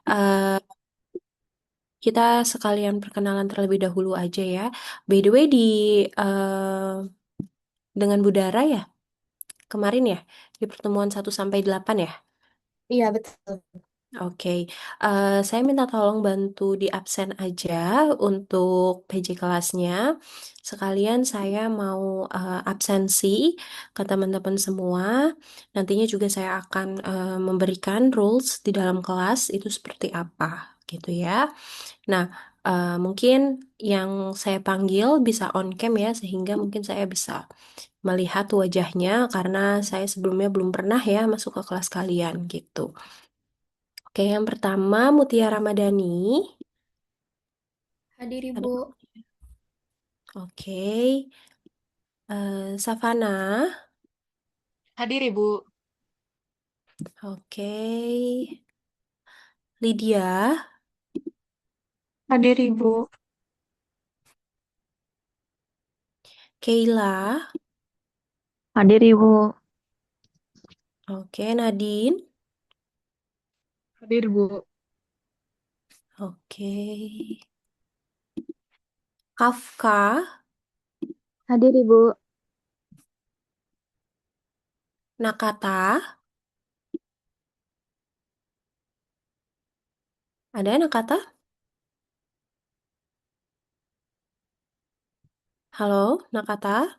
Eh, kita sekalian perkenalan terlebih dahulu aja ya. By the way, dengan Budara ya, kemarin ya, di pertemuan 1 sampai 8 ya. Iya, betul. Oke, saya minta tolong bantu di absen aja untuk PJ kelasnya. Sekalian saya mau absensi ke teman-teman semua. Nantinya juga saya akan memberikan rules di dalam kelas itu seperti apa, gitu ya. Nah, mungkin yang saya panggil bisa on cam ya, sehingga mungkin saya bisa melihat wajahnya karena saya sebelumnya belum pernah ya masuk ke kelas kalian gitu. Oke, yang pertama Mutia Ramadhani. Hadir Ada. Ibu. Oke, Savana. Hadir Ibu. Oke, Lydia. Hadir Ibu. Kayla. Hadir Ibu. Oke, Nadine. Hadir Bu. Oke, Kafka. Hadir Ibu. Nakata. Ada Nakata? Halo, Nakata.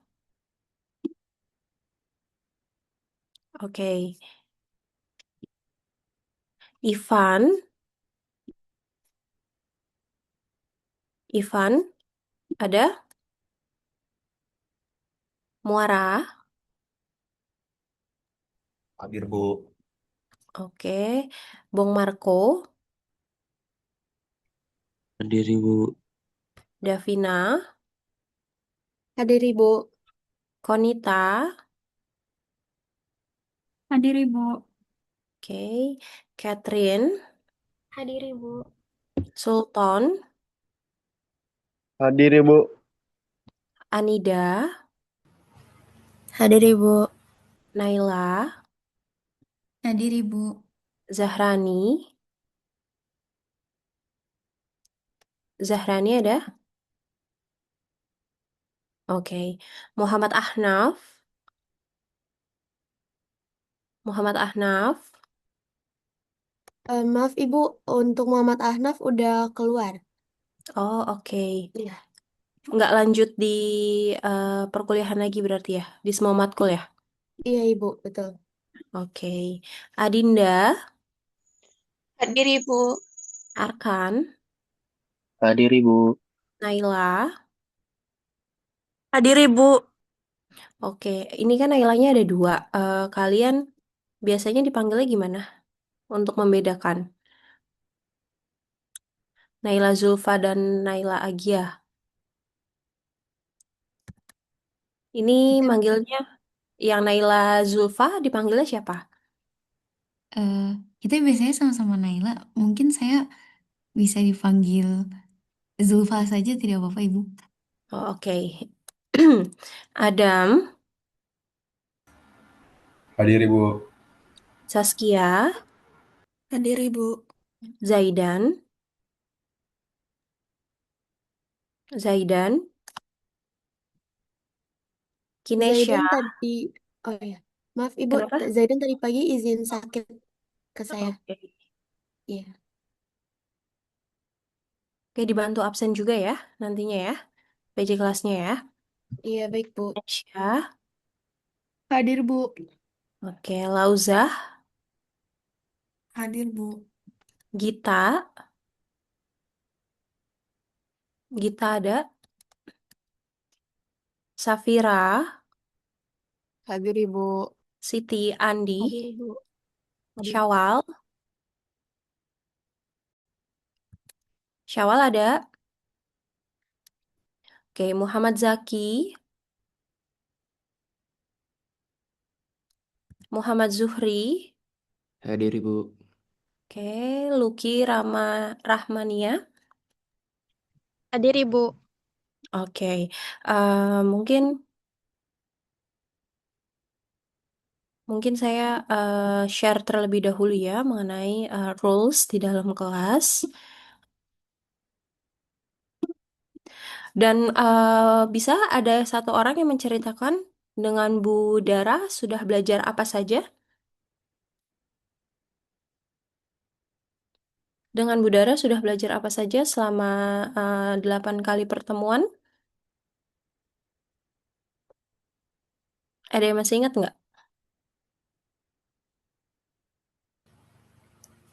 Oke, Ivan. Ivan, ada? Muara. Hadir Bu. Oke, Bong Marco. Hadir Ibu. Davina. Hadir Ibu. Konita. Hadir Ibu. Oke, Catherine. Hadir Ibu. Sultan. Hadir Ibu. Anida. Hadir Ibu. Naila. Hadir Ibu. Zahrani. Zahrani ada? Oke. Muhammad Ahnaf. Muhammad Ahnaf. Maaf Ibu, untuk Muhammad Ahnaf udah keluar. Oh, oke. Iya. Nggak lanjut di perkuliahan lagi berarti ya? Di semua matkul ya? Iya Ibu, betul. Oke. Adinda. Hadir Ibu. Arkan. Hadir Ibu. Naila. Hadir Ibu. Oke. Ini kan Nailanya ada dua. Kalian biasanya dipanggilnya gimana? Untuk membedakan. Naila Zulfa dan Naila Agia. Ini Kita, manggilnya yang Naila Zulfa dipanggilnya siapa? eh kita biasanya sama-sama Naila. Mungkin saya bisa dipanggil Zulfa saja, tidak apa-apa, Ibu. Oh, oke. Adam. Hadir Ibu. Saskia. hadir Ibu. Zaidan. Zaidan. Kinesha. Zaidan tadi, oh ya, maaf Ibu, Kenapa? Zaidan tadi pagi izin sakit ke saya. Oke. Iya, Oke, dibantu absen juga ya nantinya ya. PJ kelasnya ya. iya baik Bu. Aisyah. Hadir Bu. Oke, Lauzah. Hadir Bu. Gita. Gita ada. Safira. Hadir Ibu. Siti Andi. Hadir Ibu. Hadir. Syawal. Syawal ada. Oke, Muhammad Zaki. Muhammad Zuhri. Hadir Ibu. Oke, Lucky Rama Rahmania. Hadir Ibu. Oke, mungkin Mungkin saya share terlebih dahulu ya mengenai rules di dalam kelas. Dan bisa ada satu orang yang menceritakan dengan Bu Dara sudah belajar apa saja? Dengan Bu Dara sudah belajar apa saja selama 8 kali pertemuan? Ada yang masih ingat nggak?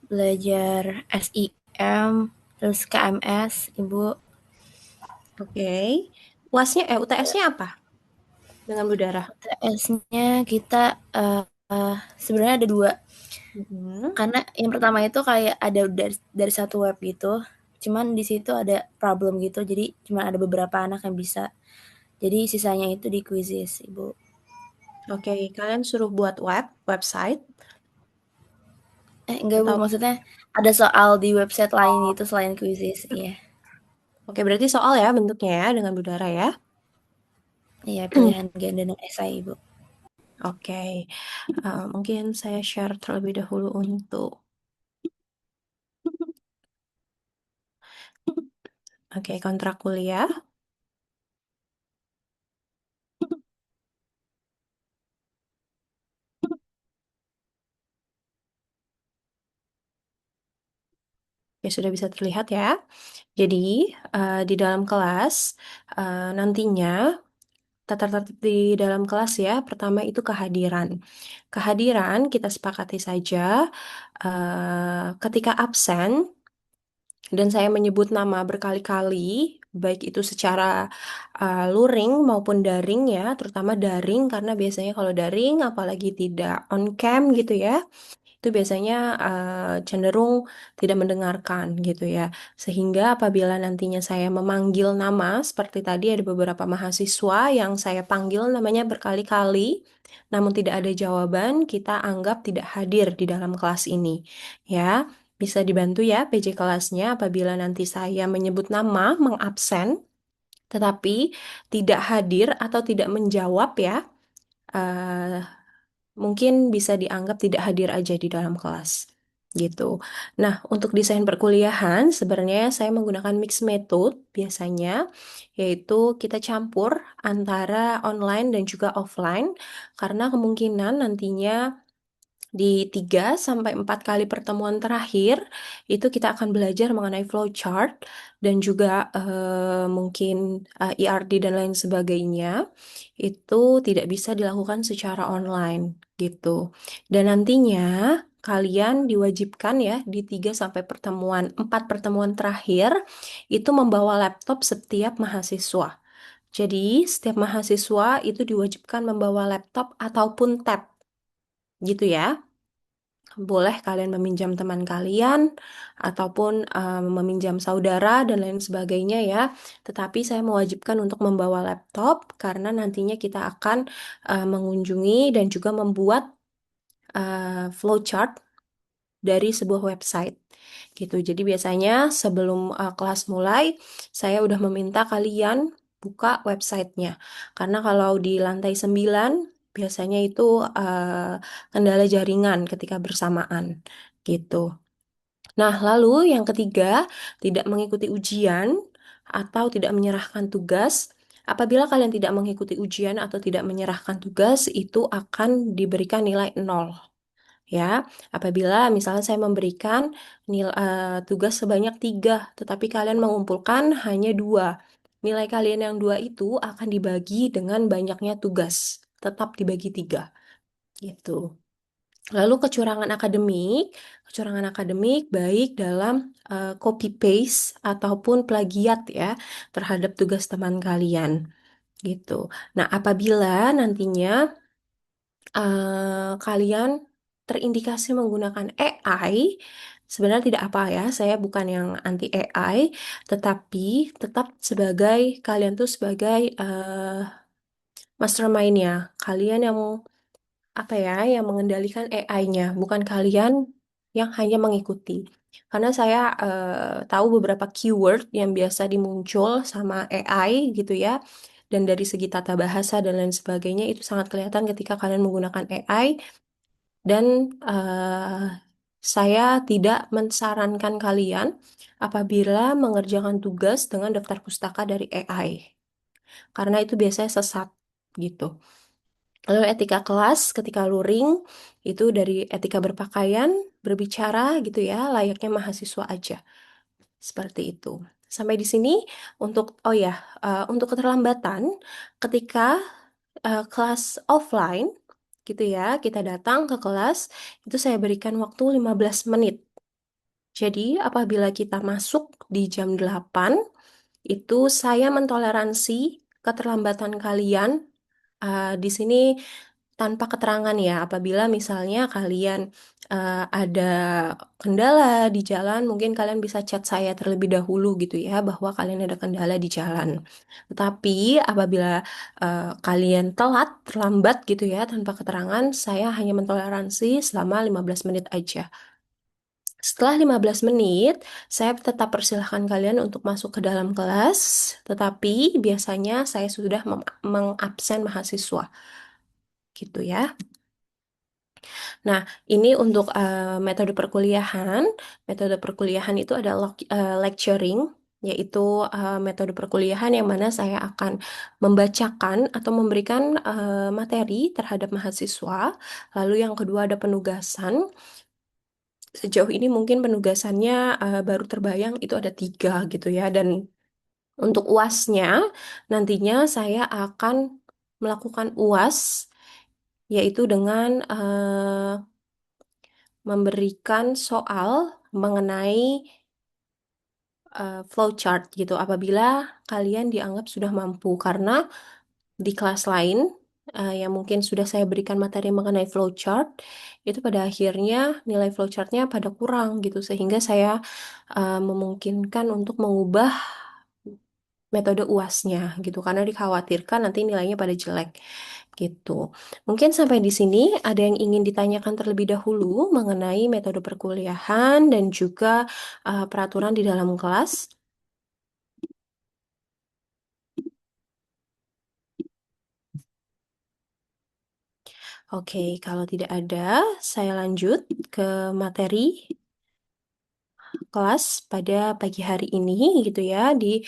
Belajar SIM, terus KMS, Ibu. Oke. UTS-nya apa dengan Bu Dara? UTS-nya kita sebenarnya ada dua. Mhm. Karena yang pertama itu kayak ada dari satu web gitu. Cuman di situ ada problem gitu. Jadi cuma ada beberapa anak yang bisa. Jadi sisanya itu di quizzes, Ibu. Oke, kalian suruh buat website Enggak, Bu, atau maksudnya ada soal di website lain gitu selain quizzes. Iya. oke berarti soal ya bentuknya ya dengan Bu Dara ya. Iya, pilihan ganda dan esai, Ibu. Oke, mungkin saya share terlebih dahulu untuk kontrak kuliah. Ya sudah bisa terlihat ya. Jadi di dalam kelas nantinya tata tertib di dalam kelas ya. Pertama itu kehadiran. Kehadiran kita sepakati saja ketika absen dan saya menyebut nama berkali-kali, baik itu secara luring maupun daring ya, terutama daring karena biasanya kalau daring apalagi tidak on cam gitu ya, itu biasanya cenderung tidak mendengarkan gitu ya. Sehingga apabila nantinya saya memanggil nama, seperti tadi ada beberapa mahasiswa yang saya panggil namanya berkali-kali, namun tidak ada jawaban, kita anggap tidak hadir di dalam kelas ini. Ya, bisa dibantu ya PJ kelasnya apabila nanti saya menyebut nama, mengabsen, tetapi tidak hadir atau tidak menjawab ya. eh, Mungkin bisa dianggap tidak hadir aja di dalam kelas gitu. Nah, untuk desain perkuliahan sebenarnya saya menggunakan mix method biasanya, yaitu kita campur antara online dan juga offline karena kemungkinan nantinya di 3 sampai 4 kali pertemuan terakhir itu kita akan belajar mengenai flowchart dan juga mungkin ERD dan lain sebagainya itu tidak bisa dilakukan secara online gitu. Dan nantinya kalian diwajibkan ya di 3 sampai 4 pertemuan terakhir itu membawa laptop setiap mahasiswa. Jadi setiap mahasiswa itu diwajibkan membawa laptop ataupun tab gitu ya. Boleh kalian meminjam teman kalian ataupun meminjam saudara dan lain sebagainya ya. Tetapi saya mewajibkan untuk membawa laptop karena nantinya kita akan mengunjungi dan juga membuat flowchart dari sebuah website gitu. Jadi biasanya sebelum kelas mulai, saya udah meminta kalian buka websitenya. Karena kalau di lantai 9 biasanya itu kendala jaringan ketika bersamaan gitu. Nah, lalu yang ketiga, tidak mengikuti ujian atau tidak menyerahkan tugas. Apabila kalian tidak mengikuti ujian atau tidak menyerahkan tugas, itu akan diberikan nilai 0 ya. Apabila misalnya saya memberikan tugas sebanyak 3, tetapi kalian mengumpulkan hanya 2. Nilai kalian yang 2 itu akan dibagi dengan banyaknya tugas. Tetap dibagi 3 gitu. Lalu kecurangan akademik baik dalam copy paste ataupun plagiat ya terhadap tugas teman kalian gitu. Nah, apabila nantinya kalian terindikasi menggunakan AI, sebenarnya tidak apa ya, saya bukan yang anti AI, tetapi tetap sebagai kalian tuh sebagai mastermind-nya, kalian yang apa ya, yang mengendalikan AI-nya, bukan kalian yang hanya mengikuti. Karena saya tahu beberapa keyword yang biasa dimuncul sama AI gitu ya, dan dari segi tata bahasa dan lain sebagainya itu sangat kelihatan ketika kalian menggunakan AI. Dan saya tidak mensarankan kalian apabila mengerjakan tugas dengan daftar pustaka dari AI, karena itu biasanya sesat gitu. Lalu etika kelas ketika luring itu dari etika berpakaian, berbicara gitu ya, layaknya mahasiswa aja. Seperti itu. Sampai di sini untuk oh ya, untuk keterlambatan ketika kelas offline gitu ya, kita datang ke kelas itu saya berikan waktu 15 menit. Jadi apabila kita masuk di jam 8 itu saya mentoleransi keterlambatan kalian di sini tanpa keterangan ya. Apabila misalnya kalian ada kendala di jalan, mungkin kalian bisa chat saya terlebih dahulu gitu ya, bahwa kalian ada kendala di jalan. Tetapi apabila kalian telat, terlambat gitu ya, tanpa keterangan, saya hanya mentoleransi selama 15 menit aja. Setelah 15 menit, saya tetap persilahkan kalian untuk masuk ke dalam kelas, tetapi biasanya saya sudah mengabsen mahasiswa, gitu ya. Nah, ini untuk metode perkuliahan. Metode perkuliahan itu adalah lecturing, yaitu metode perkuliahan yang mana saya akan membacakan atau memberikan materi terhadap mahasiswa. Lalu yang kedua ada penugasan. Sejauh ini mungkin penugasannya baru terbayang itu ada 3 gitu ya. Dan untuk UASnya, nantinya saya akan melakukan UAS, yaitu dengan memberikan soal mengenai flowchart gitu apabila kalian dianggap sudah mampu, karena di kelas lain yang mungkin sudah saya berikan materi mengenai flowchart itu pada akhirnya nilai flowchartnya pada kurang gitu, sehingga saya memungkinkan untuk mengubah metode UASnya gitu karena dikhawatirkan nanti nilainya pada jelek gitu. Mungkin sampai di sini ada yang ingin ditanyakan terlebih dahulu mengenai metode perkuliahan dan juga peraturan di dalam kelas. Oke, kalau tidak ada, saya lanjut ke materi kelas pada pagi hari ini gitu ya di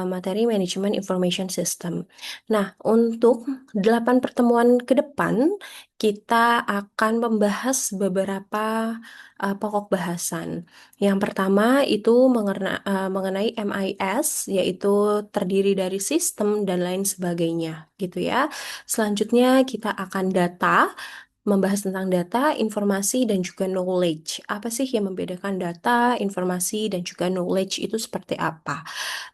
materi manajemen information system. Nah, untuk 8 pertemuan ke depan kita akan membahas beberapa pokok bahasan. Yang pertama itu mengenai MIS, yaitu terdiri dari sistem dan lain sebagainya gitu ya. Selanjutnya kita akan membahas tentang data, informasi, dan juga knowledge. Apa sih yang membedakan data, informasi, dan juga knowledge itu seperti apa?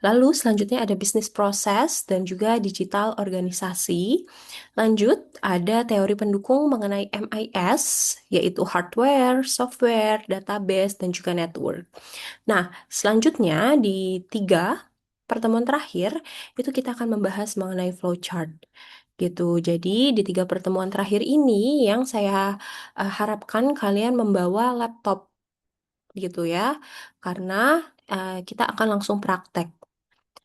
Lalu selanjutnya ada bisnis proses dan juga digital organisasi. Lanjut, ada teori pendukung mengenai MIS, yaitu hardware, software, database, dan juga network. Nah, selanjutnya di 3 pertemuan terakhir, itu kita akan membahas mengenai flowchart gitu. Jadi di 3 pertemuan terakhir ini yang saya harapkan kalian membawa laptop gitu ya, karena kita akan langsung praktek.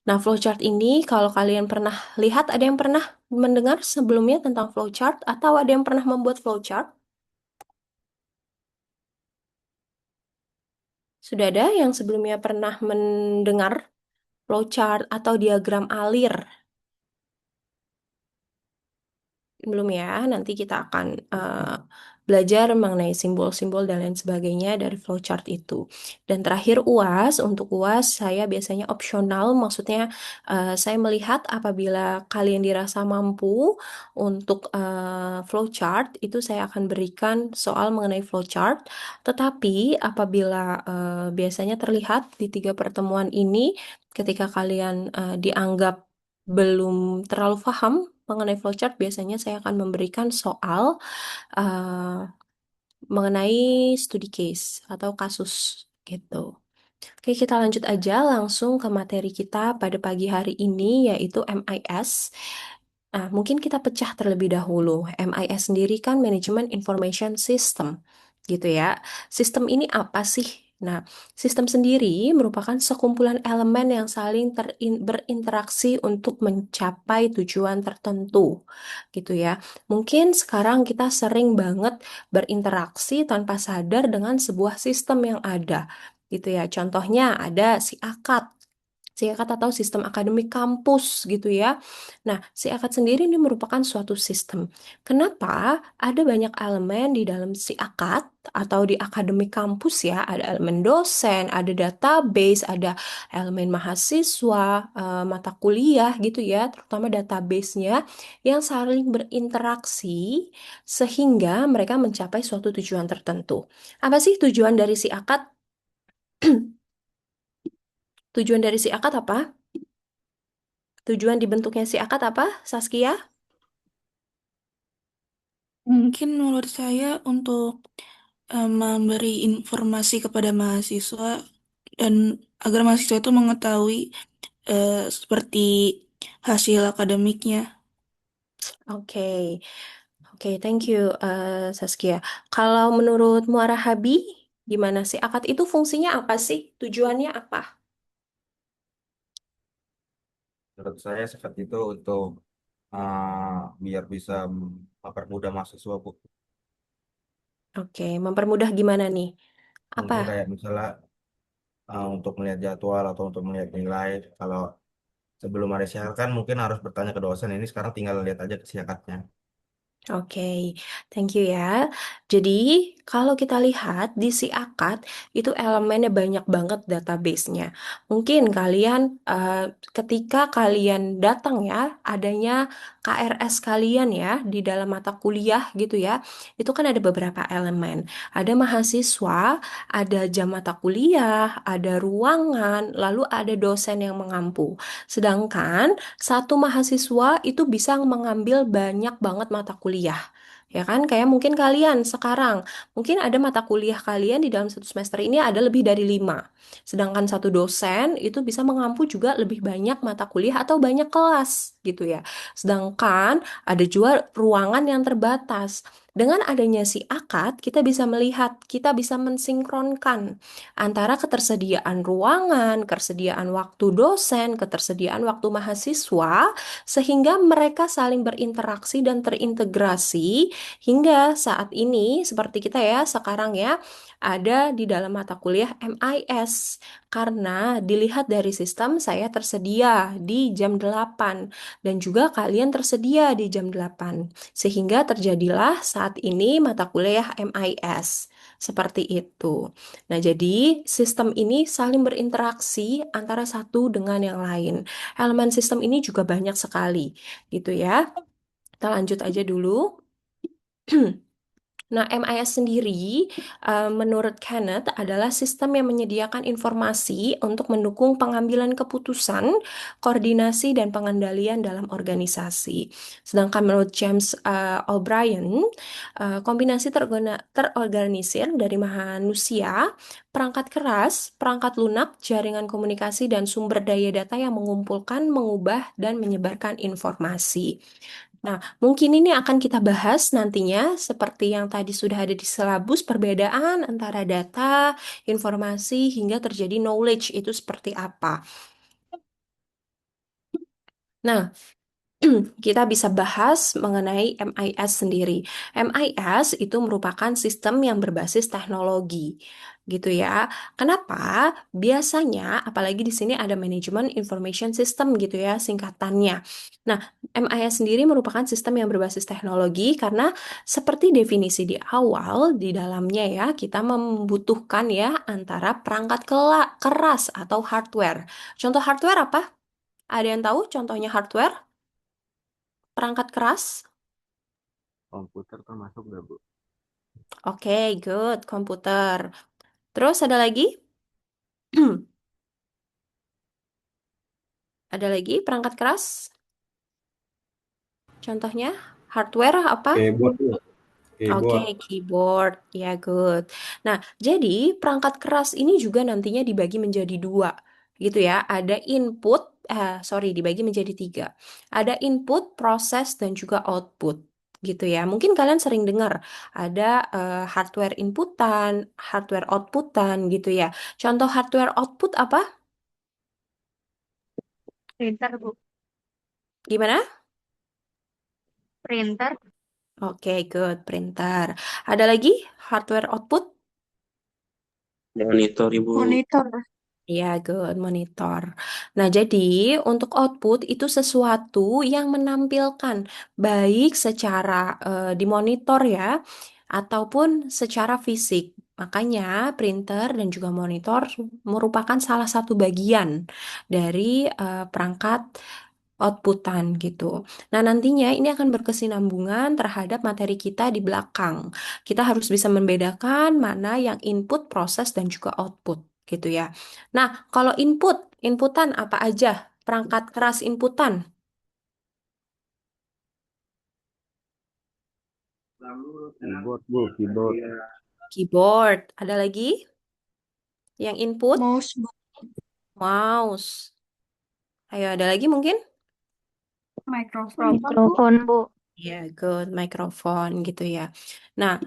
Nah, flowchart ini kalau kalian pernah lihat, ada yang pernah mendengar sebelumnya tentang flowchart atau ada yang pernah membuat flowchart? Sudah ada yang sebelumnya pernah mendengar flowchart atau diagram alir? Belum ya, nanti kita akan belajar mengenai simbol-simbol dan lain sebagainya dari flowchart itu. Dan terakhir UAS, untuk UAS saya biasanya opsional, maksudnya saya melihat apabila kalian dirasa mampu untuk flowchart, itu saya akan berikan soal mengenai flowchart. Tetapi apabila biasanya terlihat di 3 pertemuan ini, ketika kalian dianggap belum terlalu paham mengenai flowchart, biasanya saya akan memberikan soal uh, mengenai studi case atau kasus gitu. Oke, kita lanjut aja langsung ke materi kita pada pagi hari ini, yaitu MIS. Nah, mungkin kita pecah terlebih dahulu. MIS sendiri kan Management Information System, gitu ya. Sistem ini apa sih? Nah, sistem sendiri merupakan sekumpulan elemen yang saling berinteraksi untuk mencapai tujuan tertentu, gitu ya. Mungkin sekarang kita sering banget berinteraksi tanpa sadar dengan sebuah sistem yang ada, gitu ya. Contohnya ada si akad. Si akad atau sistem akademik kampus gitu ya. Nah, si akad sendiri ini merupakan suatu sistem. Kenapa ada banyak elemen di dalam si akad atau di akademik kampus ya? Ada elemen dosen, ada database, ada elemen mahasiswa, mata kuliah gitu ya, terutama database-nya yang saling berinteraksi sehingga mereka mencapai suatu tujuan tertentu. Apa sih tujuan dari si akad? Tujuan dari si akad apa? Tujuan dibentuknya si akad apa, Saskia? Mungkin menurut saya untuk memberi informasi kepada mahasiswa dan agar mahasiswa itu mengetahui seperti hasil akademiknya. Oke, oke, thank you, Saskia. Kalau menurut Muarahabi, gimana sih akad itu fungsinya apa sih? Tujuannya apa? Menurut saya seperti itu untuk biar bisa mempermudah mahasiswa, Bu. Oke, mempermudah gimana nih? Apa? Mungkin kayak misalnya untuk melihat jadwal atau untuk melihat nilai. Kalau sebelum ada syarat kan mungkin harus bertanya ke dosen. Ini sekarang tinggal lihat aja ke syaratnya. Oke, thank you ya. Jadi, kalau kita lihat di si akad, itu elemennya banyak banget database-nya. Mungkin kalian, ketika kalian datang ya, adanya KRS kalian ya, di dalam mata kuliah gitu ya, itu kan ada beberapa elemen. Ada mahasiswa, ada jam mata kuliah, ada ruangan, lalu ada dosen yang mengampu. Sedangkan satu mahasiswa itu bisa mengambil banyak banget mata kuliah. Ya kan, kayak mungkin kalian sekarang, mungkin ada mata kuliah kalian di dalam satu semester ini ada lebih dari 5. Sedangkan satu dosen itu bisa mengampu juga lebih banyak mata kuliah atau banyak kelas gitu ya. Sedangkan ada juga ruangan yang terbatas. Dengan adanya si akad, kita bisa melihat, kita bisa mensinkronkan antara ketersediaan ruangan, ketersediaan waktu dosen, ketersediaan waktu mahasiswa, sehingga mereka saling berinteraksi dan terintegrasi hingga saat ini, seperti kita ya sekarang ya, ada di dalam mata kuliah MIS. Karena dilihat dari sistem, saya tersedia di jam 8 dan juga kalian tersedia di jam 8. Sehingga terjadilah saat ini mata kuliah MIS. Seperti itu. Nah, jadi sistem ini saling berinteraksi antara satu dengan yang lain. Elemen sistem ini juga banyak sekali, gitu ya. Kita lanjut aja dulu. Nah, MIS sendiri, menurut Kenneth, adalah sistem yang menyediakan informasi untuk mendukung pengambilan keputusan, koordinasi, dan pengendalian dalam organisasi. Sedangkan menurut James O'Brien, kombinasi terorganisir dari manusia, perangkat keras, perangkat lunak, jaringan komunikasi, dan sumber daya data yang mengumpulkan, mengubah, dan menyebarkan informasi. Nah, mungkin ini akan kita bahas nantinya, seperti yang tadi sudah ada di silabus, perbedaan antara data, informasi, hingga terjadi knowledge itu seperti apa. Nah, kita bisa bahas mengenai MIS sendiri. MIS itu merupakan sistem yang berbasis teknologi, gitu ya. Kenapa? Biasanya, apalagi di sini ada manajemen information system gitu ya, singkatannya. Nah, MIS sendiri merupakan sistem yang berbasis teknologi karena seperti definisi di awal, di dalamnya ya, kita membutuhkan ya antara perangkat keras atau hardware. Contoh hardware apa? Ada yang tahu contohnya hardware? Perangkat keras? Komputer termasuk nggak, Bu? Oke, good. Komputer. Terus ada lagi? Ada lagi perangkat keras? Contohnya hardware apa? Keyboard, Bu. Oke, Keyboard. keyboard. Ya, good. Nah, jadi perangkat keras ini juga nantinya dibagi menjadi dua, gitu ya. Ada dibagi menjadi tiga. Ada input, proses, dan juga output. gitu ya. Mungkin kalian sering dengar ada hardware inputan, hardware outputan gitu ya. Contoh hardware output apa? Printer, Bu. Gimana? Printer. Oke, good, printer. Ada lagi hardware output? Monitor Ibu. Monitor. Ya, good, monitor. Nah, jadi untuk output itu sesuatu yang menampilkan baik secara di monitor ya, ataupun secara fisik. Makanya printer dan juga monitor merupakan salah satu bagian dari perangkat outputan gitu. Nah, nantinya ini akan berkesinambungan terhadap materi kita di belakang. Kita harus bisa membedakan mana yang input, proses, dan juga output gitu ya. Nah, kalau inputan apa aja? Perangkat keras inputan. Keyboard, Bu, keyboard. Keyboard. Ada lagi yang input? Mouse, Bu. Mouse. Ayo, ada lagi mungkin? Mikrofon, Mikrofon, Bu. Ya, good. Mikrofon gitu ya. Nah,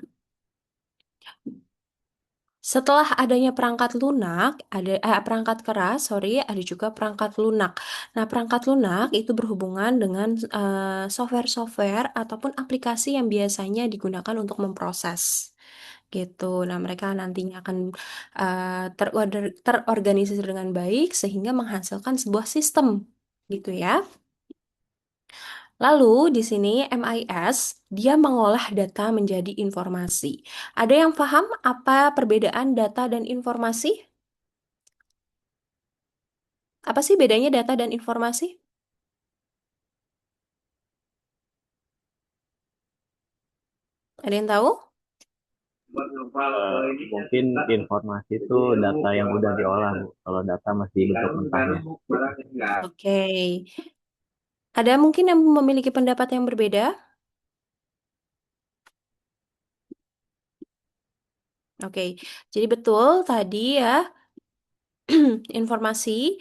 setelah adanya perangkat lunak, perangkat keras, sorry, ada juga perangkat lunak. Nah, perangkat lunak itu berhubungan dengan software-software ataupun aplikasi yang biasanya digunakan untuk memproses gitu. Nah, mereka nantinya akan terorganisir dengan baik sehingga menghasilkan sebuah sistem gitu ya. Lalu di sini MIS dia mengolah data menjadi informasi. Ada yang paham apa perbedaan data dan informasi? Apa sih bedanya data dan informasi? Ada yang tahu? Mungkin informasi itu data yang udah diolah, Bu. Kalau data masih bentuk mentahnya. Oke. Ada mungkin yang memiliki pendapat yang berbeda? Oke. Jadi betul tadi ya, informasi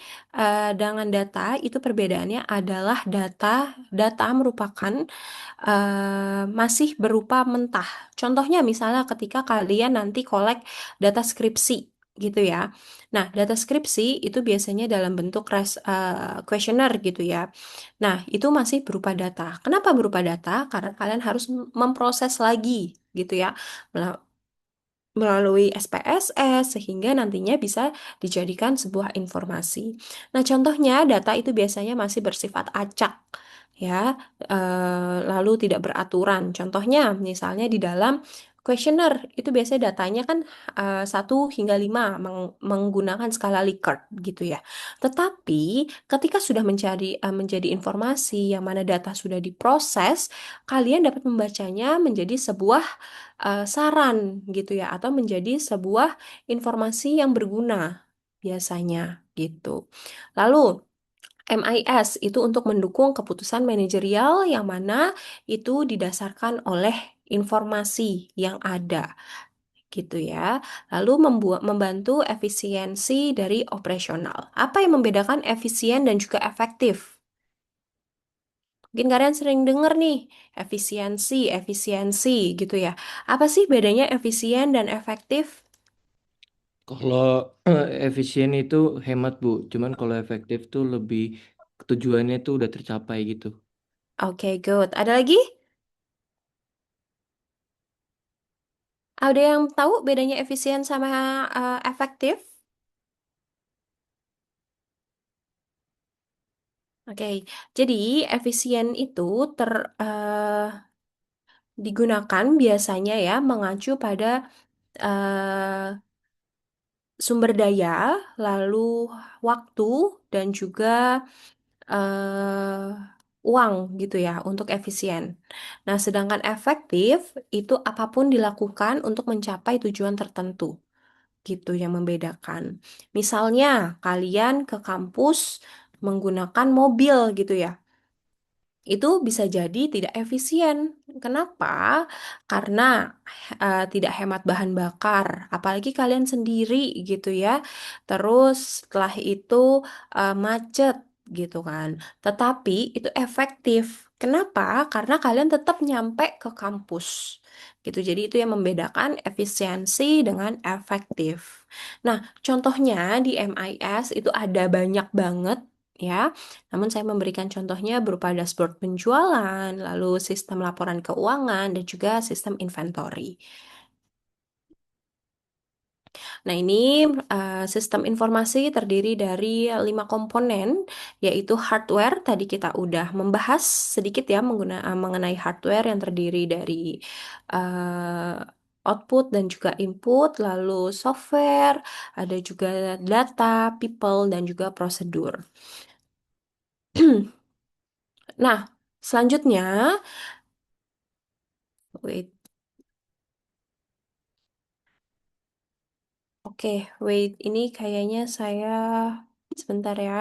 dengan data itu perbedaannya adalah data merupakan masih berupa mentah. Contohnya misalnya ketika kalian nanti kolek data skripsi gitu ya. Nah, data skripsi itu biasanya dalam bentuk kuesioner gitu ya. Nah, itu masih berupa data. Kenapa berupa data? Karena kalian harus memproses lagi gitu ya melalui SPSS sehingga nantinya bisa dijadikan sebuah informasi. Nah, contohnya data itu biasanya masih bersifat acak ya, lalu tidak beraturan. Contohnya misalnya di dalam kuesioner itu biasanya datanya kan 1 hingga 5 menggunakan skala Likert gitu ya. Tetapi ketika sudah menjadi informasi yang mana data sudah diproses, kalian dapat membacanya menjadi sebuah saran gitu ya, atau menjadi sebuah informasi yang berguna biasanya gitu. Lalu MIS itu untuk mendukung keputusan manajerial yang mana itu didasarkan oleh informasi yang ada gitu ya. Lalu membantu efisiensi dari operasional. Apa yang membedakan efisien dan juga efektif? Mungkin kalian sering dengar nih, efisiensi gitu ya. Apa sih bedanya efisien dan efektif? Kalau efisien itu hemat, Bu. Cuman kalau efektif tuh lebih tujuannya tuh udah tercapai gitu. Oke, good. Ada lagi? Ada yang tahu bedanya efisien sama efektif? Oke, jadi efisien itu digunakan biasanya ya mengacu pada eh, sumber daya, lalu waktu, dan juga uang gitu ya untuk efisien. Nah, sedangkan efektif itu apapun dilakukan untuk mencapai tujuan tertentu gitu yang membedakan. Misalnya kalian ke kampus menggunakan mobil gitu ya. Itu bisa jadi tidak efisien. Kenapa? Karena tidak hemat bahan bakar, apalagi kalian sendiri gitu ya. Terus setelah itu macet gitu kan. Tetapi itu efektif Kenapa? Karena kalian tetap nyampe ke kampus. Gitu. Jadi itu yang membedakan efisiensi dengan efektif. Nah, contohnya di MIS itu ada banyak banget ya. Namun saya memberikan contohnya berupa dashboard penjualan, lalu sistem laporan keuangan dan juga sistem inventory. Nah, ini sistem informasi terdiri dari 5 komponen, yaitu hardware. Tadi kita udah membahas sedikit ya mengenai hardware yang terdiri dari output dan juga input, lalu software, ada juga data, people, dan juga prosedur. Nah, selanjutnya, wait, oke, wait, ini kayaknya saya sebentar ya.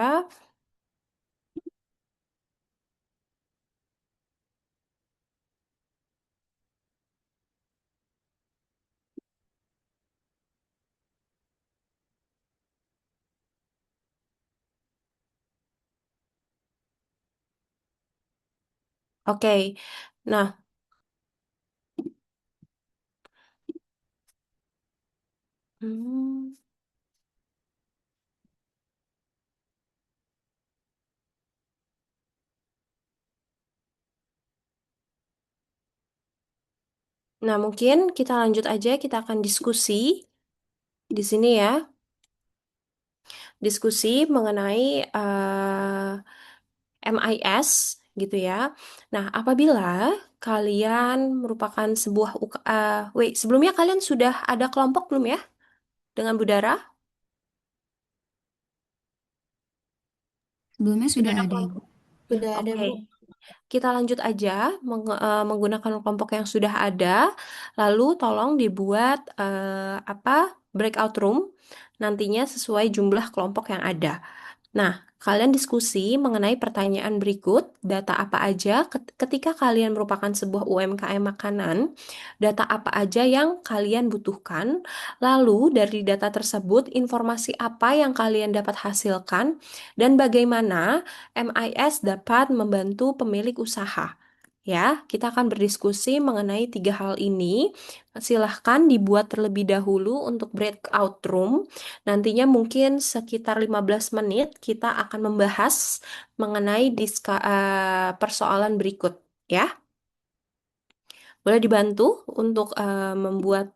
Oke, nah, hmm, nah mungkin kita lanjut aja, kita akan diskusi di sini ya, diskusi mengenai MIS gitu ya. Nah, apabila kalian merupakan sebuah wait, sebelumnya kalian sudah ada kelompok belum ya dengan Budara? Sebelumnya Sudah sudah ada ada kelompok? Ibu. Sudah ada, Oke. Bu. Kita lanjut aja menggunakan kelompok yang sudah ada, lalu tolong dibuat breakout room nantinya sesuai jumlah kelompok yang ada. Nah, kalian diskusi mengenai pertanyaan berikut, data apa aja ketika kalian merupakan sebuah UMKM makanan, data apa aja yang kalian butuhkan, lalu dari data tersebut informasi apa yang kalian dapat hasilkan, dan bagaimana MIS dapat membantu pemilik usaha. Ya, kita akan berdiskusi mengenai 3 hal ini. Silahkan dibuat terlebih dahulu untuk breakout room. Nantinya mungkin sekitar 15 menit kita akan membahas mengenai persoalan berikut. Ya, boleh dibantu untuk membuat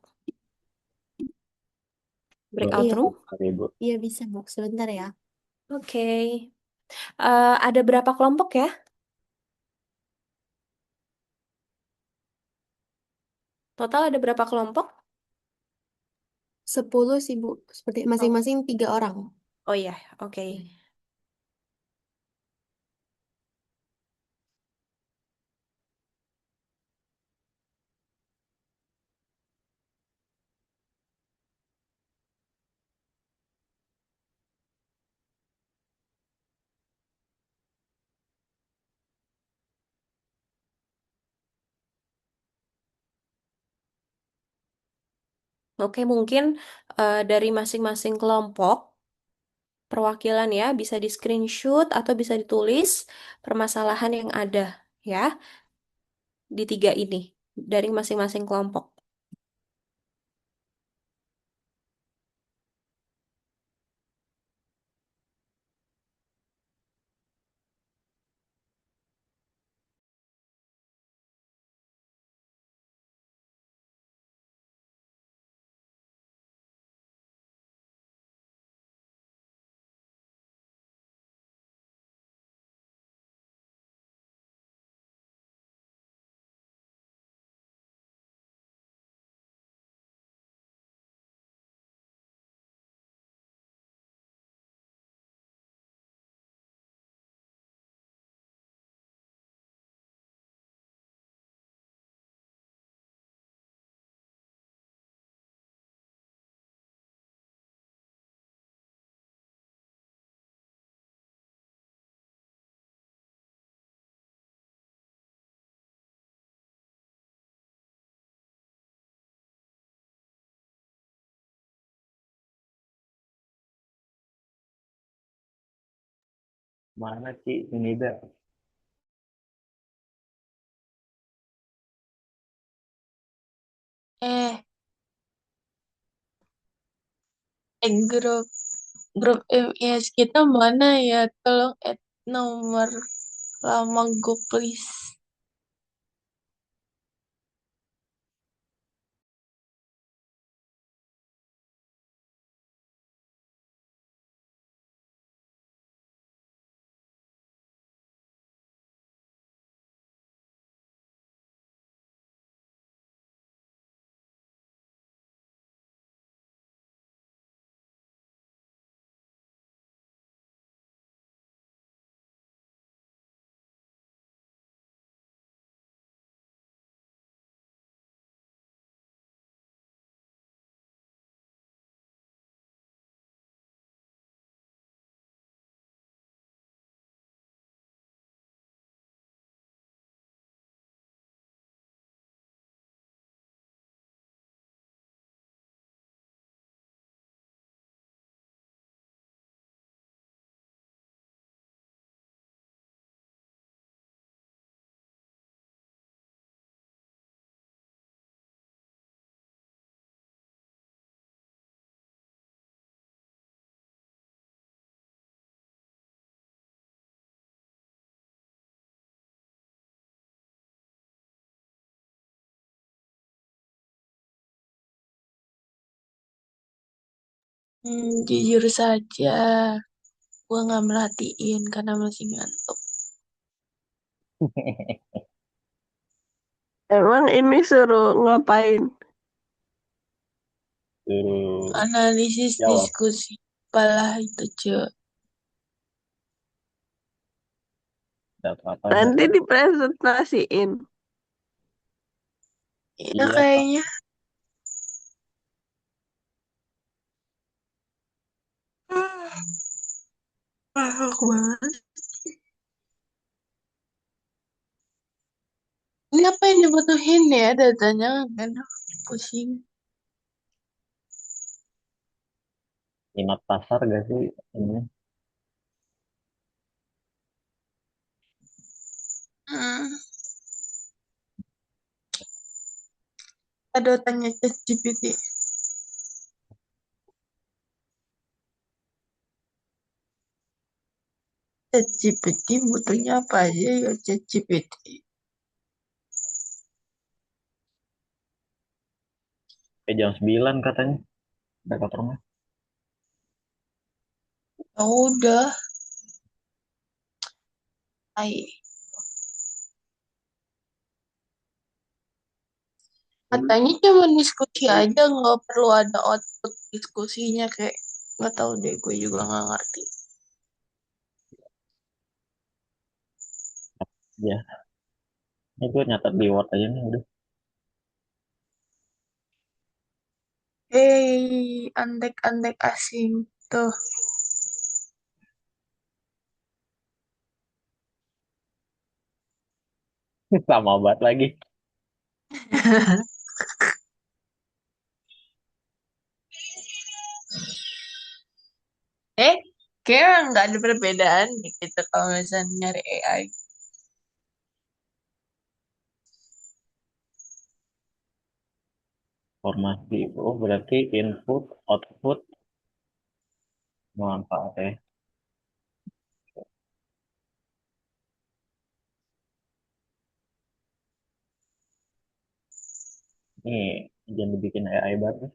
breakout Iya, room? Ibu. iya bisa, Bu. Sebentar ya. Oke. Ada berapa kelompok ya? Total ada berapa kelompok? 10 sih, Bu. Seperti Oh, masing-masing 3 orang. oh ya, oke. Oke, mungkin dari masing-masing kelompok perwakilan ya bisa di screenshot atau bisa ditulis permasalahan yang ada ya di 3 ini dari masing-masing kelompok. Mana sih ini dah? Eh, grup grup MIS kita mana ya? Tolong add nomor lama gue please. Jujur saja, gue nggak merhatiin karena masih ngantuk. Emang ini suruh ngapain? Analisis Jawab. diskusi apalah itu cuy. Data apa? Nanti dipresentasiin. Ya Iya, kayaknya. Aku banget. Ini apa yang dibutuhin ya datanya kan pusing. minat pasar gak sih ini? Hmm. Ada tanya ChatGPT. ChatGPT butuhnya apa aja ya ChatGPT. Jam 9 katanya. Dekat rumah. Ya udah, ai. Katanya cuma diskusi aja, nggak perlu ada output diskusinya kayak nggak tahu deh, gue juga nggak ngerti. Ya, ini gue nyatat di Word aja nih udah. Antek-antek asing tuh. Sama banget lagi. Eh, kayak nggak ada perbedaan gitu kalau misalnya nyari AI. Formasi. Oh, berarti input, output, manfaat ya. Ini jangan dibikin AI baru.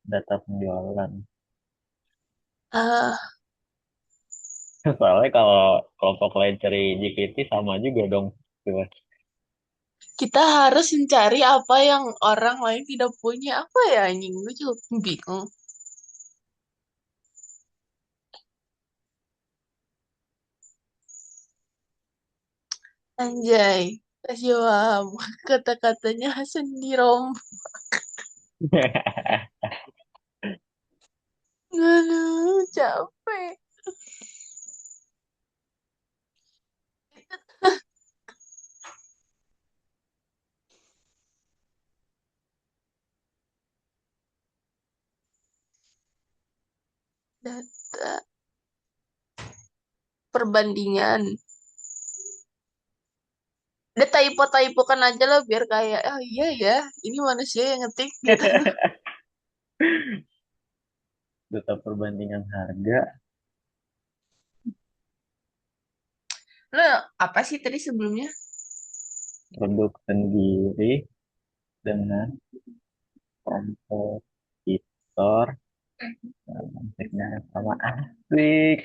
Data penjualan. Ah, Soalnya kalau kelompok lain cari GPT sama juga dong. Coba. kita harus mencari apa yang orang lain tidak punya. Apa ya anjing? Gue juga bingung. Anjay, kasih paham. Kata-katanya sendirom. Aduh, capek. Data perbandingan. Udah typo-typokan aja lah biar kayak, oh iya ya, ini manusia yang ngetik gitu. Data perbandingan harga. Lo apa sih tadi sebelumnya? Produk sendiri dengan kompetitor musiknya sama asik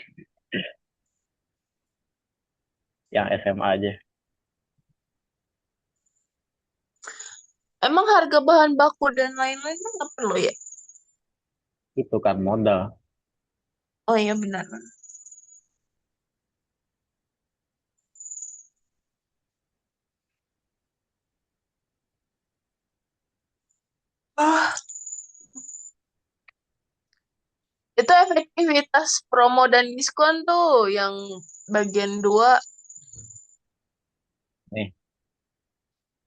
yang SMA aja Emang harga bahan baku dan lain-lain kan nggak perlu ya? itu kan modal. Oh iya benar. Ah, itu efektivitas promo dan diskon tuh yang bagian 2 Nih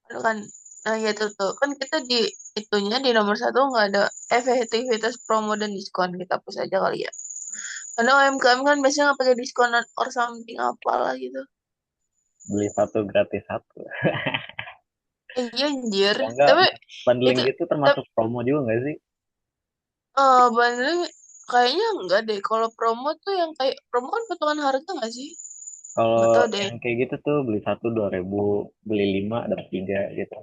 itu kan. Nah ya tuh kan kita di itunya di nomor 1 nggak ada efektivitas promo dan diskon, kita hapus aja kali ya. Karena UMKM kan biasanya nggak pakai diskon or something apalah gitu. beli satu gratis satu. Iya anjir. Kalau enggak Tapi bundling itu gitu tapi termasuk promo juga nggak sih? bundling kayaknya enggak deh. Kalau promo tuh yang kayak promo kan potongan harga nggak sih? Kalau Nggak tahu deh. yang kayak gitu tuh beli satu 2.000, beli 5 dapat 3 gitu,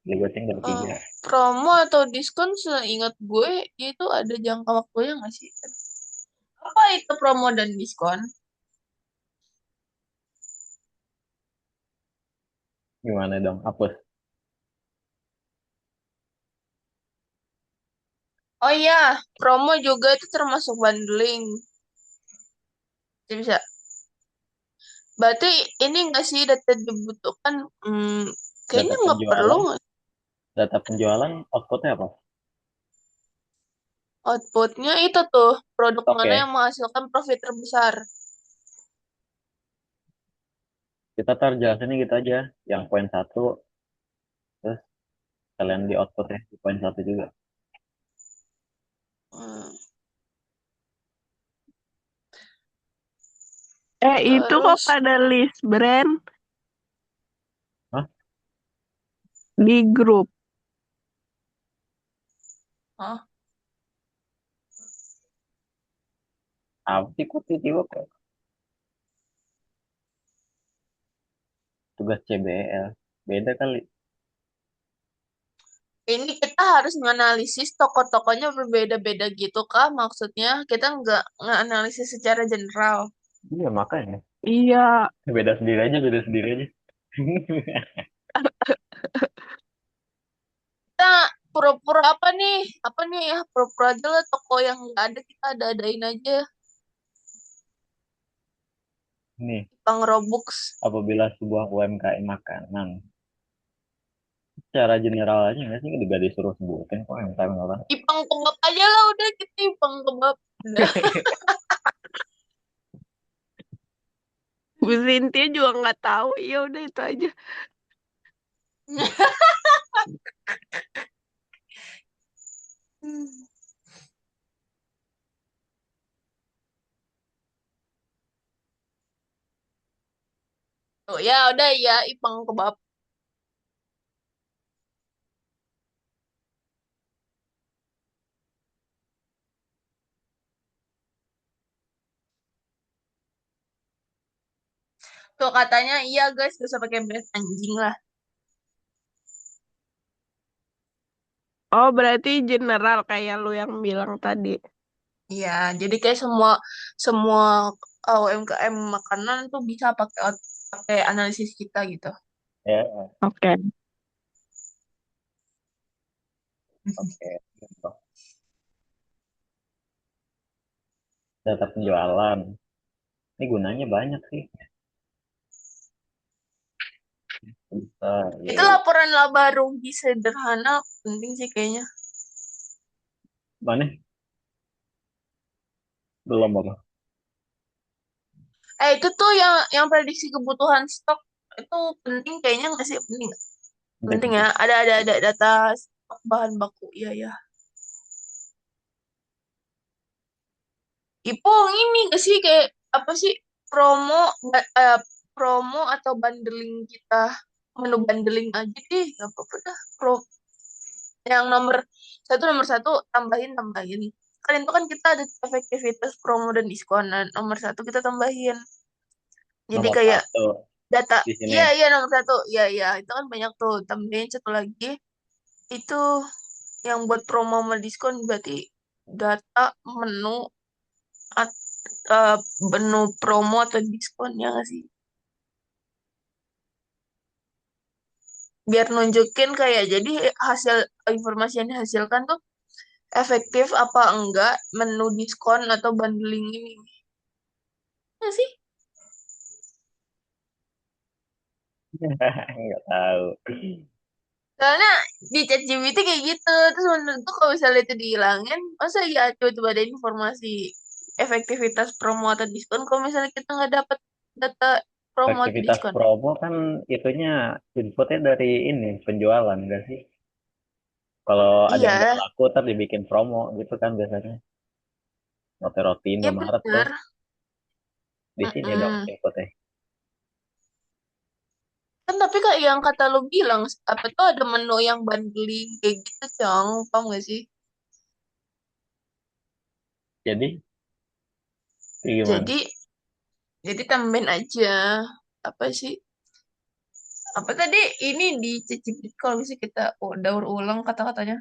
beli goceng dapat Eh, 3. promo atau diskon seingat gue itu ada jangka waktunya nggak sih? Apa itu promo dan diskon? Gimana dong hapus? Oh iya, promo juga itu termasuk bundling. Jadi bisa. Berarti ini nggak sih data dibutuhkan? Data Kayaknya nggak perlu penjualan, nggak? data penjualan outputnya apa? Outputnya itu tuh produk mana Oke, yang menghasilkan profit terbesar. kita tar jelasinnya gitu aja, yang poin satu terus kalian di output ya di poin satu juga. Hmm, Itu kok Terus, pada list brand Hah? di grup. oh, Apa sih kok tiba-tiba kok tugas CBL beda kali. ini kita harus menganalisis toko-tokonya berbeda-beda gitu kah? Maksudnya kita nggak analisis secara general. Iya makanya Iya, beda sendiri aja, beda sendiri aja. Kita pura-pura apa nih? Apa nih ya? Pura-pura aja lah toko yang nggak ada kita ada-adain aja. Nih, Bang Robux. apabila sebuah UMKM makanan secara general aja nggak sih, juga disuruh sebutin kok UMKM apa. Ipang kebab aja lah udah kita ipang kebab. Udah. Bu Cynthia juga nggak tahu. Ya udah itu aja. Oh ya udah ya ipang kebab. Tuh katanya iya guys gak usah pakai brand anjing lah. Oh, berarti general kayak lu yang bilang tadi. Iya, jadi kayak semua semua UMKM makanan tuh bisa pakai analisis kita gitu. Ya, Oke. oke. Gitu. Data penjualan ini gunanya banyak sih. Bisa Itu ya. laporan laba rugi sederhana penting sih kayaknya. Mana belum apa. Itu tuh yang prediksi kebutuhan stok itu penting kayaknya nggak sih? Penting nggak? Penting, Penting ya. penting. Ada data stok bahan baku. Iya ya. Ipung ini nggak sih kayak apa sih promo eh, promo atau bundling kita menu bundling aja deh, nggak apa-apa dah. Pro yang nomor satu tambahin. Kan itu kan kita ada efektivitas promo dan diskon. Nah, nomor satu kita tambahin. Jadi Nomor kayak satu data, di sini. iya nomor satu, iya itu kan banyak tuh. Tambahin satu lagi itu yang buat promo sama diskon berarti data menu at- menu promo atau diskonnya nggak sih? Biar nunjukin kayak jadi hasil informasi yang dihasilkan tuh efektif apa enggak menu diskon atau bundling ini. Nggak sih? Nggak tahu. Soalnya di ChatGPT kayak gitu. Terus menurutku kalau misalnya itu dihilangin, masa ya coba ada informasi efektivitas promo atau diskon kalau misalnya kita nggak dapat data promo atau Aktivitas diskon. promo kan itunya inputnya dari ini penjualan enggak sih? Kalau ada yang nggak Iya, laku, ntar dibikin promo gitu kan biasanya. Roti-roti iya Indomaret tuh bener. di sini dong Mm-mm. inputnya. Kan tapi kayak yang kata lo bilang, apa tuh ada menu yang bundling kayak gitu, Cang. Paham gak sih? Jadi gimana? Jadi, tambahin aja. Apa sih? Apa tadi? Ini di ChatGPT kalau misalnya kita daur ulang kata-katanya.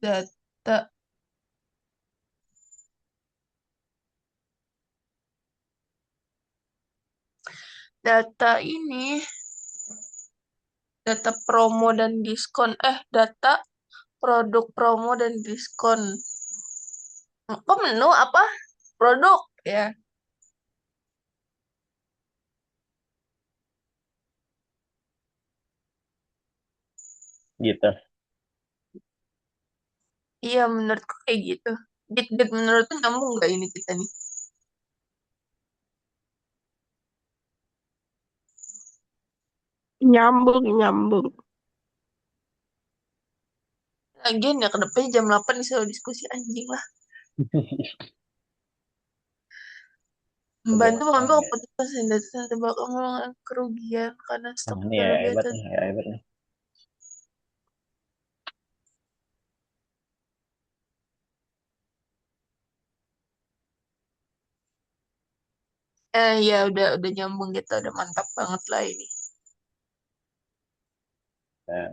Data, data ini, data promo dan diskon. Data produk promo dan diskon. Kok menu apa? Produk ya. Gitu. Iya menurutku kayak gitu. Dit, menurut tuh nyambung nggak ini kita nih? Nyambung, nyambung. Lagian ya kedepannya jam 8 selalu diskusi anjing lah. Membantu Kebiasaan mengambil ya. keputusan dan tebak mengurangi kerugian karena Nah, stok ini ya berlebih hebat atau nih, ya hebat nih. ya udah nyambung gitu, udah mantap banget lah ini. Nah,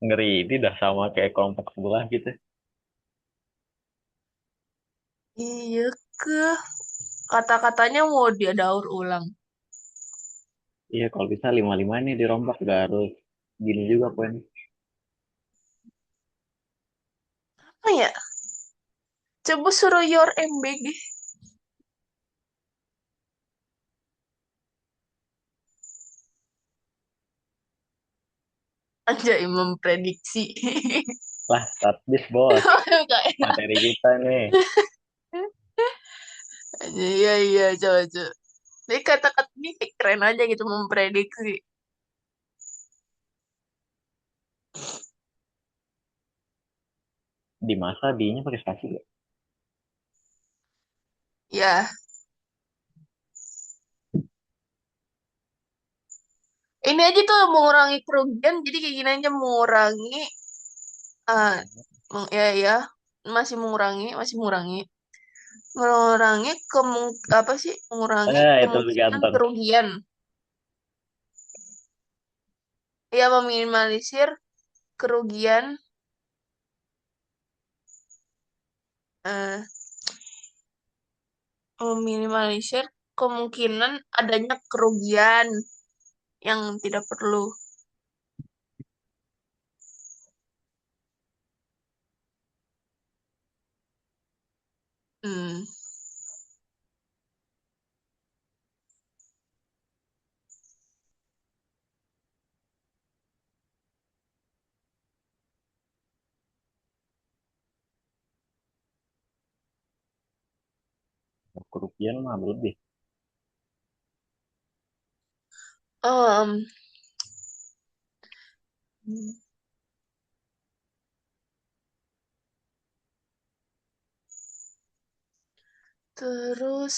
ngeri ini udah sama kayak kelompok sebelah gitu. Iya ke kata-katanya mau dia daur ulang. Iya, kalau bisa 55 nih dirombak, gak harus gini juga poin. Oh ya, coba suruh your MBG aja yang memprediksi. Lah, start this bos. Kayak Materi kita nih. iya coba. Jadi kata-kata ini kayak keren aja gitu memprediksi. Di masa D-nya pakai spasi gak? Ya, ini aja tuh mengurangi kerugian. Jadi kayak gini aja mengurangi, ah, ya, mengurangi apa sih? Mengurangi Itu lebih kemungkinan ganteng. kerugian. Ya, meminimalisir kerugian, eh, meminimalisir kemungkinan adanya kerugian yang tidak perlu. Hmm. Kerugian mah lebih. Em, terus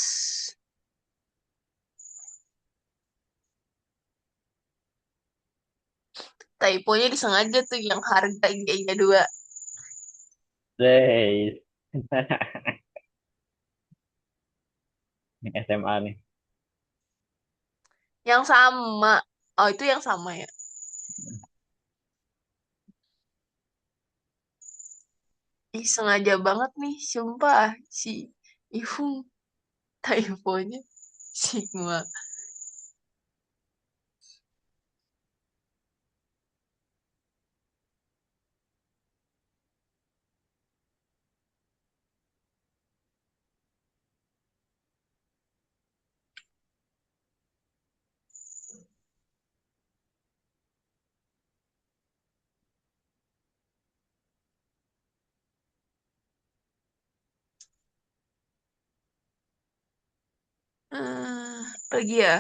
typonya disengaja tuh yang harga G-nya 2. Guys. SMA nih. Yang sama. Oh, itu yang sama ya. Ih, sengaja banget nih, sumpah. Si Ifung typonya Sigma. Lagi ya.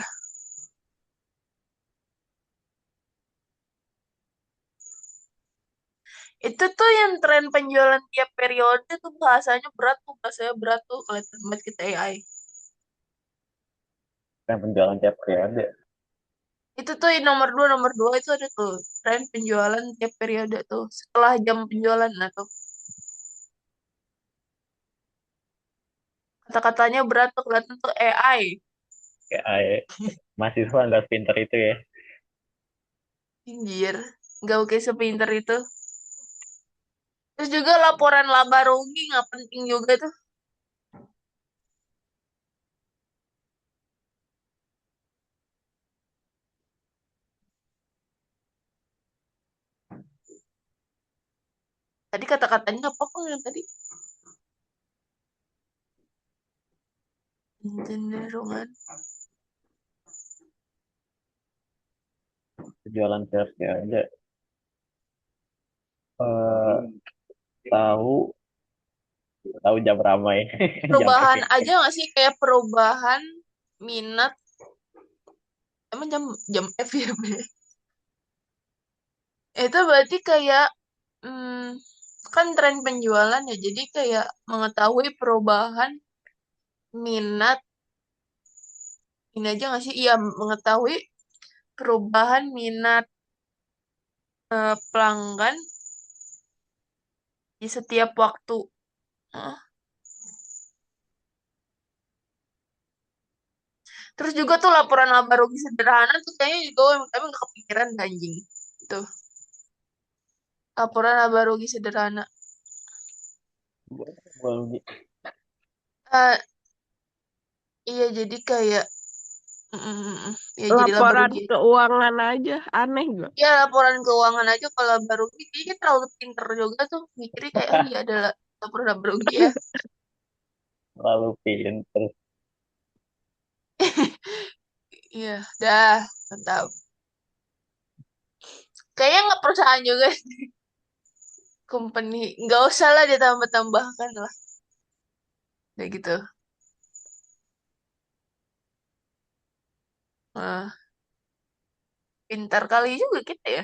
Itu tuh yang tren penjualan tiap periode tuh bahasanya berat tuh kelihatan banget kita AI. Yang penjualan tiap periode. Itu tuh yang nomor 2 itu ada tuh tren penjualan tiap periode tuh setelah jam penjualan. Nah tuh kata-katanya berat tuh kelihatan tuh AI. Kayak mahasiswa nggak pinter itu ya. Anjir, nggak oke sepinter itu. Terus juga laporan laba rugi nggak penting juga tuh. Tadi kata-katanya apa kok yang tadi? Cenderungan. Penjualan tiap periode. Eh, tahu tahu jam ramai. Jam Perubahan efek. aja nggak sih kayak perubahan minat. Emang jam jam FYP. Itu berarti kayak kan tren penjualan ya. Jadi kayak mengetahui perubahan minat ini aja nggak sih? Iya, mengetahui perubahan minat pelanggan di setiap waktu. Heeh. Terus juga tuh laporan laba rugi sederhana tuh kayaknya juga kami nggak kepikiran anjing. Tuh, laporan laba rugi sederhana. Belum. Eh, iya jadi kayak mm, mm, mm, mm. Ya jadi laba Laporan rugi. keuangan aja aneh gak? Ya laporan keuangan aja kalau laba rugi kayaknya terlalu pinter juga tuh mikirnya kayak oh iya ada laporan laba rugi ya. Terlalu pinter. Iya, dah, mantap. Kayaknya nggak perusahaan juga company. Nggak usah lah ditambah-tambahkan lah. Kayak gitu. Nah, pintar kali juga kita ya.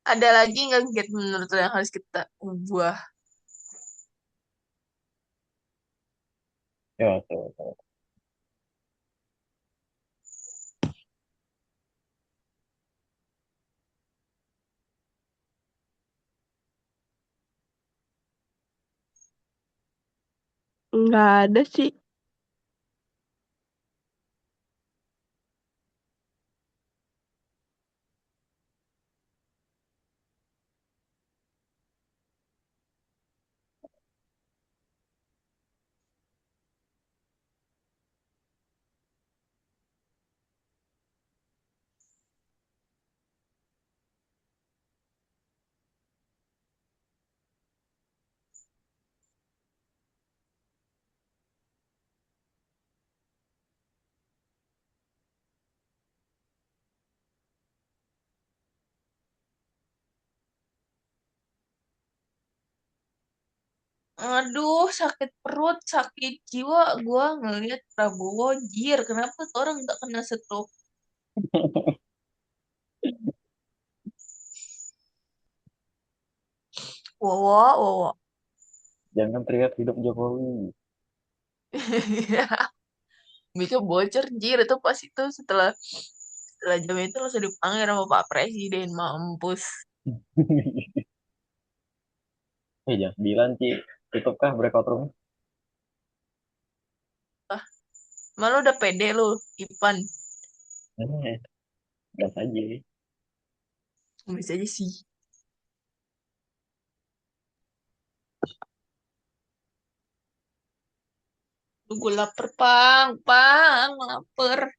Ada lagi nggak Git, menurut lo yang harus kita ubah? Ya, tuh, tuh. Nggak ada sih. Aduh, sakit perut, sakit jiwa. Gua ngelihat Prabowo jir. Kenapa tuh orang nggak kena stroke? Wowo, wowo. Jangan teriak hidup Jokowi. Bisa bocor jir itu pas itu setelah jam itu langsung dipanggil sama Pak Presiden, mampus. Jam 9 Ci. Tutup kah breakout room? Ah, malu udah pede lu, Ipan. Gas aja. Bisa aja sih. Gue lapar, Pang. Pang, lapar.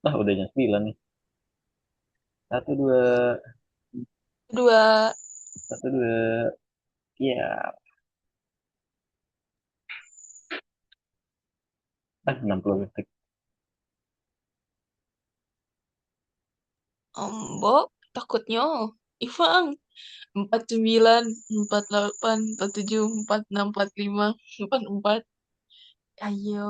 Udah jam 9 nih. Satu, dua. Dua. Satu, dua. Iya. 60 detik. Ombok, takutnya. Ivang. 49, 48, 47, 46, 45, 44. Ayo.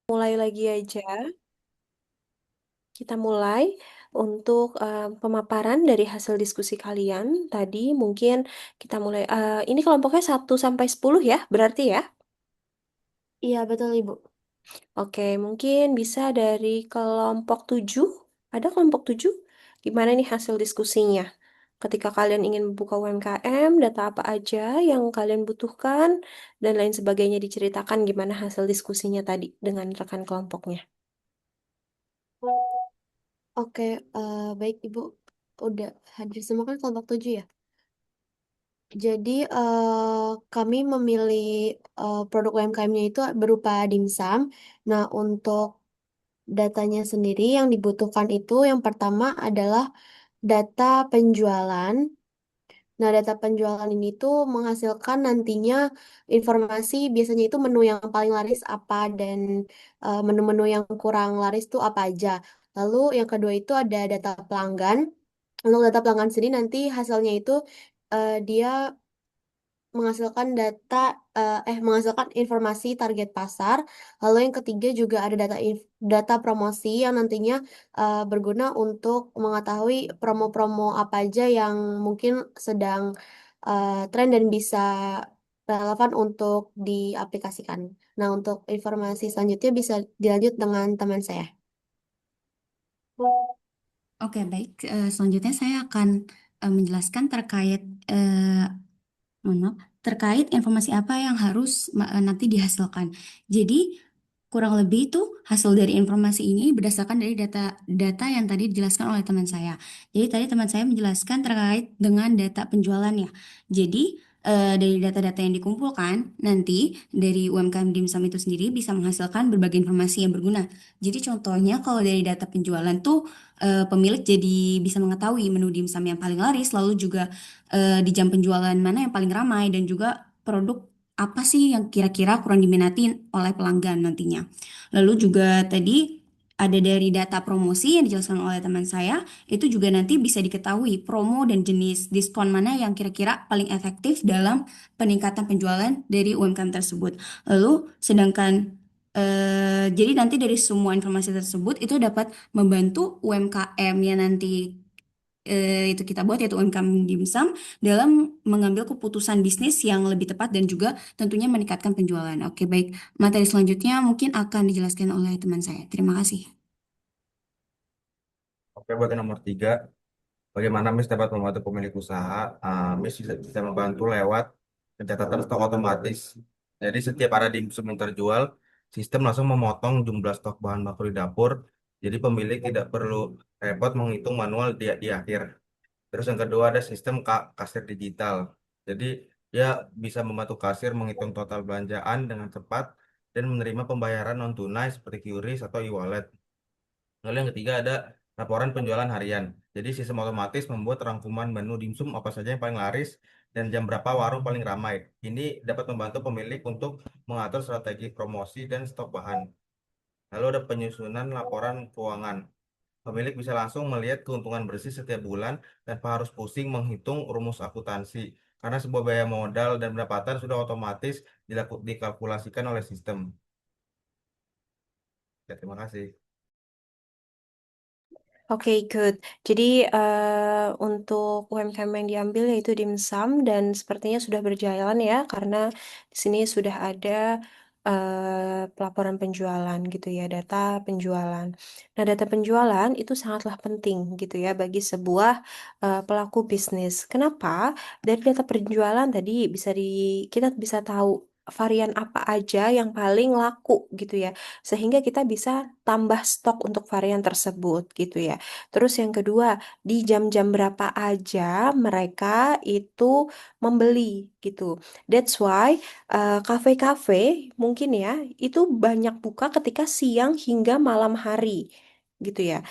Mulai lagi aja. Kita mulai untuk pemaparan dari hasil diskusi kalian. Tadi mungkin kita mulai, ini kelompoknya 1 sampai 10 ya, berarti ya? Iya, betul, Ibu. Oke, mungkin bisa dari kelompok 7. Ada kelompok 7? Gimana nih hasil diskusinya? Ketika kalian ingin membuka UMKM, data apa aja yang kalian butuhkan, dan lain sebagainya diceritakan gimana hasil diskusinya tadi dengan rekan kelompoknya. Oke, baik Ibu. Udah hadir semua kan kelompok 7 ya? Jadi kami memilih produk UMKM-nya itu berupa dimsum. Nah, untuk datanya sendiri yang dibutuhkan itu yang pertama adalah data penjualan. Nah, data penjualan ini tuh menghasilkan nantinya informasi biasanya itu menu yang paling laris apa dan menu-menu yang kurang laris tuh apa aja. Lalu yang kedua itu ada data pelanggan. Untuk data pelanggan sendiri nanti hasilnya itu dia menghasilkan menghasilkan informasi target pasar. Lalu yang ketiga juga ada data promosi yang nantinya berguna untuk mengetahui promo-promo apa aja yang mungkin sedang tren dan bisa relevan untuk diaplikasikan. Nah, untuk informasi selanjutnya bisa dilanjut dengan teman saya. Oke, baik. Selanjutnya saya akan menjelaskan terkait eh, mohon maaf, terkait informasi apa yang harus nanti dihasilkan. Jadi kurang lebih itu hasil dari informasi ini berdasarkan dari data yang tadi dijelaskan oleh teman saya. Jadi tadi teman saya menjelaskan terkait dengan data penjualannya. Jadi dari data-data yang dikumpulkan nanti dari UMKM Dimsum itu sendiri bisa menghasilkan berbagai informasi yang berguna. Jadi contohnya kalau dari data penjualan tuh pemilik jadi bisa mengetahui menu dimsum yang paling laris, lalu juga di jam penjualan mana yang paling ramai dan juga produk apa sih yang kira-kira kurang diminati oleh pelanggan nantinya. Lalu juga tadi ada dari data promosi yang dijelaskan oleh teman saya, itu juga nanti bisa diketahui promo dan jenis diskon mana yang kira-kira paling efektif dalam peningkatan penjualan dari UMKM tersebut. Lalu, sedangkan jadi nanti dari semua informasi tersebut itu dapat membantu UMKM yang nanti itu kita buat yaitu UMKM Dimsum dalam mengambil keputusan bisnis yang lebih tepat dan juga tentunya meningkatkan penjualan. Oke, baik. Materi selanjutnya mungkin akan dijelaskan oleh teman saya. Terima kasih. Oke, buat yang nomor 3, bagaimana Miss dapat membantu pemilik usaha? Miss bisa membantu lewat pencatatan stok otomatis. Jadi setiap ada dimsum yang terjual, sistem langsung memotong jumlah stok bahan baku di dapur. Jadi pemilik tidak perlu repot menghitung manual di akhir. Terus yang kedua ada sistem kasir digital. Jadi dia bisa membantu kasir menghitung total belanjaan dengan cepat dan menerima pembayaran non tunai seperti QRIS atau e-wallet. Lalu yang ketiga ada laporan penjualan harian. Jadi sistem otomatis membuat rangkuman menu dimsum apa saja yang paling laris dan jam berapa warung paling ramai. Ini dapat membantu pemilik untuk mengatur strategi promosi dan stok bahan. Lalu ada penyusunan laporan keuangan. Pemilik bisa langsung melihat keuntungan bersih setiap bulan tanpa harus pusing menghitung rumus akuntansi. Karena sebuah biaya modal dan pendapatan sudah otomatis dikalkulasikan oleh sistem. Ya, terima kasih. Oke, good. Jadi untuk UMKM yang diambil yaitu dimsum dan sepertinya sudah berjalan ya karena di sini sudah ada pelaporan penjualan gitu ya, data penjualan. Nah, data penjualan itu sangatlah penting gitu ya bagi sebuah pelaku bisnis. Kenapa? Dari data penjualan tadi kita bisa tahu varian apa aja yang paling laku gitu ya, sehingga kita bisa tambah stok untuk varian tersebut gitu ya. Terus yang kedua, di jam-jam berapa aja mereka itu membeli gitu. That's why kafe-kafe mungkin ya itu banyak buka ketika siang hingga malam hari gitu ya.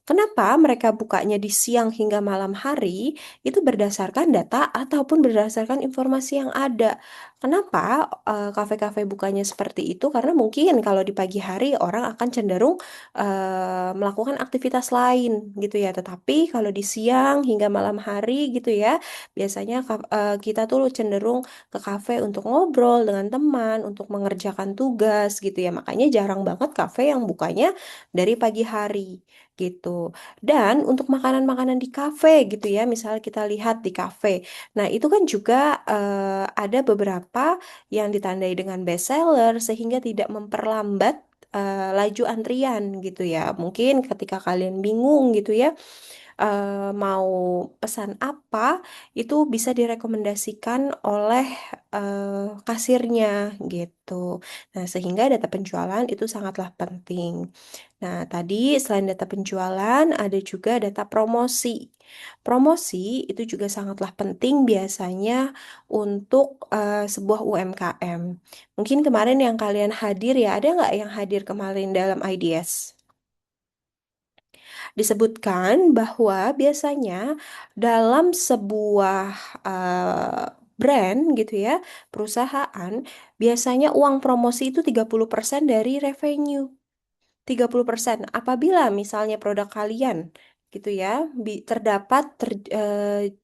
Kenapa mereka bukanya di siang hingga malam hari? Itu berdasarkan data ataupun berdasarkan informasi yang ada. Kenapa kafe-kafe bukanya seperti itu? Karena mungkin kalau di pagi hari orang akan cenderung melakukan aktivitas lain gitu ya. Tetapi kalau di siang hingga malam hari gitu ya, biasanya kita tuh cenderung ke kafe untuk ngobrol dengan teman, untuk mengerjakan tugas gitu ya. Makanya jarang banget kafe yang bukanya dari pagi hari gitu. Dan untuk makanan-makanan di kafe gitu ya, misalnya kita lihat di kafe. Nah, itu kan juga ada beberapa yang ditandai dengan best seller sehingga tidak memperlambat laju antrian gitu ya. Mungkin ketika kalian bingung gitu ya, mau pesan apa, itu bisa direkomendasikan oleh kasirnya gitu. Nah, sehingga data penjualan itu sangatlah penting. Nah, tadi selain data penjualan, ada juga data promosi. Promosi itu juga sangatlah penting biasanya untuk sebuah UMKM. Mungkin kemarin yang kalian hadir ya, ada nggak yang hadir kemarin dalam IDS? Disebutkan bahwa biasanya dalam sebuah brand gitu ya, perusahaan, biasanya uang promosi itu 30% dari revenue. 30%. Apabila misalnya produk kalian gitu ya,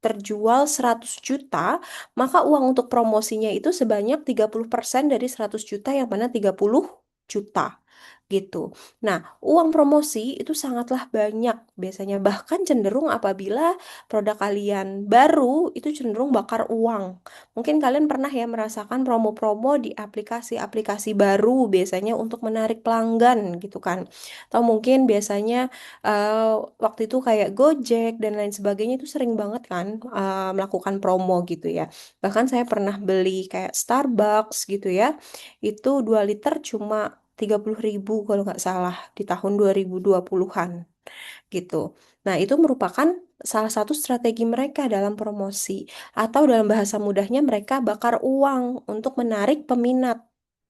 terjual 100 juta, maka uang untuk promosinya itu sebanyak 30% dari 100 juta yang mana 30 juta gitu. Nah, uang promosi itu sangatlah banyak biasanya, bahkan cenderung apabila produk kalian baru itu cenderung bakar uang. Mungkin kalian pernah ya merasakan promo-promo di aplikasi-aplikasi baru biasanya untuk menarik pelanggan gitu kan. Atau mungkin biasanya waktu itu kayak Gojek dan lain sebagainya itu sering banget kan melakukan promo gitu ya. Bahkan saya pernah beli kayak Starbucks gitu ya. Itu 2 liter cuma 30.000 kalau nggak salah di tahun 2020-an gitu. Nah, itu merupakan salah satu strategi mereka dalam promosi atau dalam bahasa mudahnya mereka bakar uang untuk menarik peminat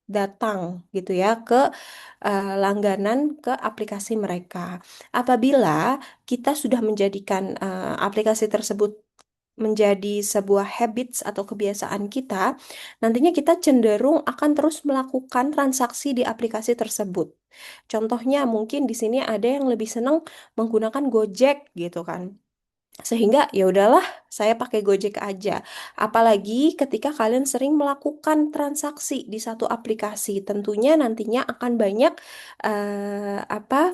datang gitu ya ke langganan ke aplikasi mereka. Apabila kita sudah menjadikan aplikasi tersebut menjadi sebuah habits atau kebiasaan kita, nantinya kita cenderung akan terus melakukan transaksi di aplikasi tersebut. Contohnya mungkin di sini ada yang lebih senang menggunakan Gojek gitu kan. Sehingga ya udahlah, saya pakai Gojek aja. Apalagi ketika kalian sering melakukan transaksi di satu aplikasi, tentunya nantinya akan banyak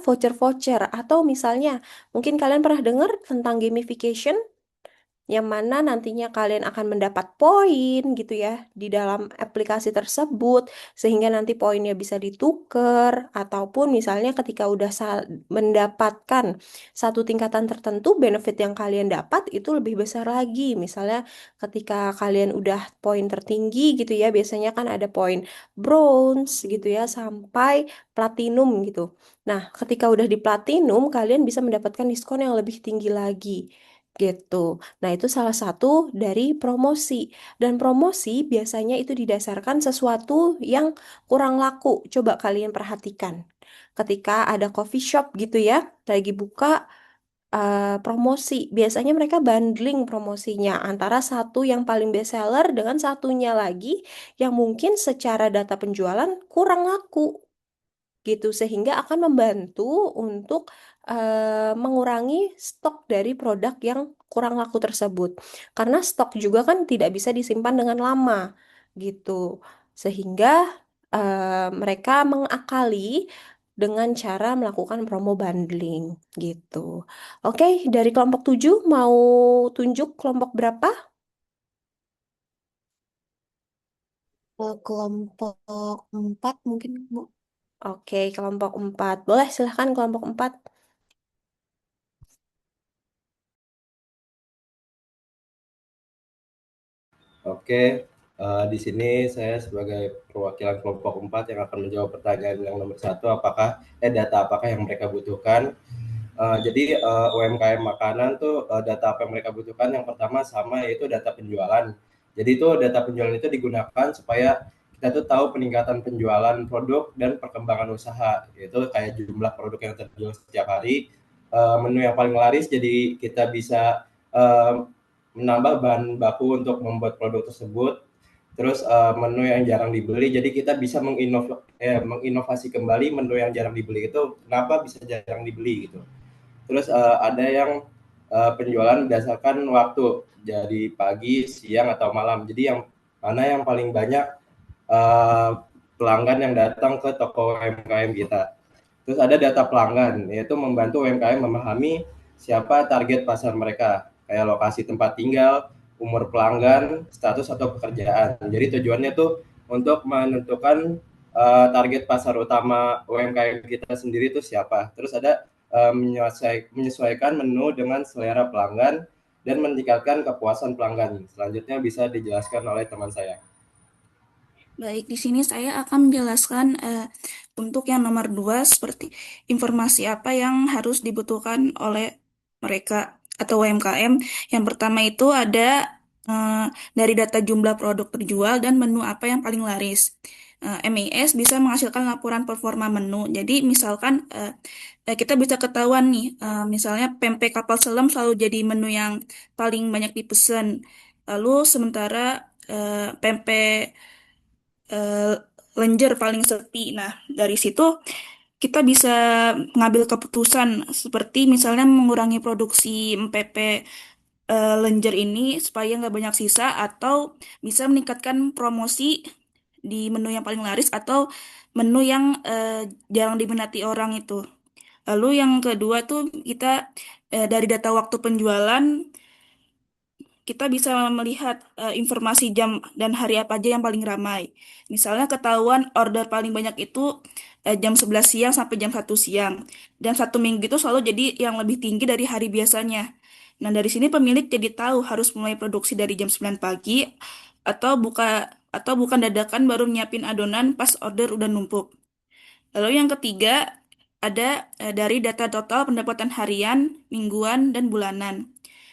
voucher-voucher atau misalnya mungkin kalian pernah dengar tentang gamification yang mana nantinya kalian akan mendapat poin gitu ya di dalam aplikasi tersebut sehingga nanti poinnya bisa ditukar ataupun misalnya ketika udah mendapatkan satu tingkatan tertentu benefit yang kalian dapat itu lebih besar lagi misalnya ketika kalian udah poin tertinggi gitu ya biasanya kan ada poin bronze gitu ya sampai platinum gitu. Nah, ketika udah di platinum kalian bisa mendapatkan diskon yang lebih tinggi lagi gitu. Nah, itu salah satu dari promosi. Dan promosi biasanya itu didasarkan sesuatu yang kurang laku. Coba kalian perhatikan. Ketika ada coffee shop gitu ya, lagi buka promosi. Biasanya mereka bundling promosinya antara satu yang paling best seller dengan satunya lagi yang mungkin secara data penjualan kurang laku gitu sehingga akan membantu untuk mengurangi stok dari produk yang kurang laku tersebut karena stok juga kan tidak bisa disimpan dengan lama gitu sehingga mereka mengakali dengan cara melakukan promo bundling gitu. Oke, dari kelompok 7 mau tunjuk kelompok berapa? Kelompok 4 mungkin, Bu. Oke, kelompok 4. Boleh silahkan kelompok 4. Oke, di sini saya sebagai perwakilan kelompok 4 yang akan menjawab pertanyaan yang nomor satu, data apakah yang mereka butuhkan. Jadi UMKM makanan tuh data apa yang mereka butuhkan yang pertama sama yaitu data penjualan. Jadi itu data penjualan itu digunakan supaya kita tuh tahu peningkatan penjualan produk dan perkembangan usaha. Itu kayak jumlah produk yang terjual setiap hari, menu yang paling laris jadi kita bisa eh, menambah bahan baku untuk membuat produk tersebut. Terus menu yang jarang dibeli, jadi kita bisa menginovasi kembali menu yang jarang dibeli itu kenapa bisa jarang dibeli gitu. Terus ada yang penjualan berdasarkan waktu, jadi pagi, siang atau malam. Jadi yang mana yang paling banyak uh, pelanggan yang datang ke toko UMKM kita. Terus ada data pelanggan, yaitu membantu UMKM memahami siapa target pasar mereka, kayak lokasi tempat tinggal, umur pelanggan, status atau pekerjaan. Jadi tujuannya tuh untuk menentukan target pasar utama UMKM kita sendiri itu siapa. Terus ada menyesuaikan menu dengan selera pelanggan dan meningkatkan kepuasan pelanggan. Selanjutnya bisa dijelaskan oleh teman saya. Baik, di sini saya akan menjelaskan untuk yang nomor 2 seperti informasi apa yang harus dibutuhkan oleh mereka atau UMKM. Yang pertama itu ada eh, dari data jumlah produk terjual dan menu apa yang paling laris. MIS bisa menghasilkan laporan performa menu. Jadi misalkan kita bisa ketahuan nih, misalnya pempek kapal selam selalu jadi menu yang paling banyak dipesan. Lalu sementara pempek eh, lenjer paling sepi. Nah, dari situ kita bisa mengambil keputusan seperti misalnya mengurangi produksi MPP lenjer ini supaya nggak banyak sisa atau bisa meningkatkan promosi di menu yang paling laris atau menu yang jarang diminati orang itu. Lalu yang kedua tuh kita dari data waktu penjualan kita bisa melihat informasi jam dan hari apa aja yang paling ramai. Misalnya ketahuan order paling banyak itu jam 11 siang sampai jam 1 siang. Dan 1 minggu itu selalu jadi yang lebih tinggi dari hari biasanya. Nah, dari sini pemilik jadi tahu harus mulai produksi dari jam 9 pagi atau bukan dadakan baru nyiapin adonan pas order udah numpuk. Lalu yang ketiga ada dari data total pendapatan harian, mingguan, dan bulanan.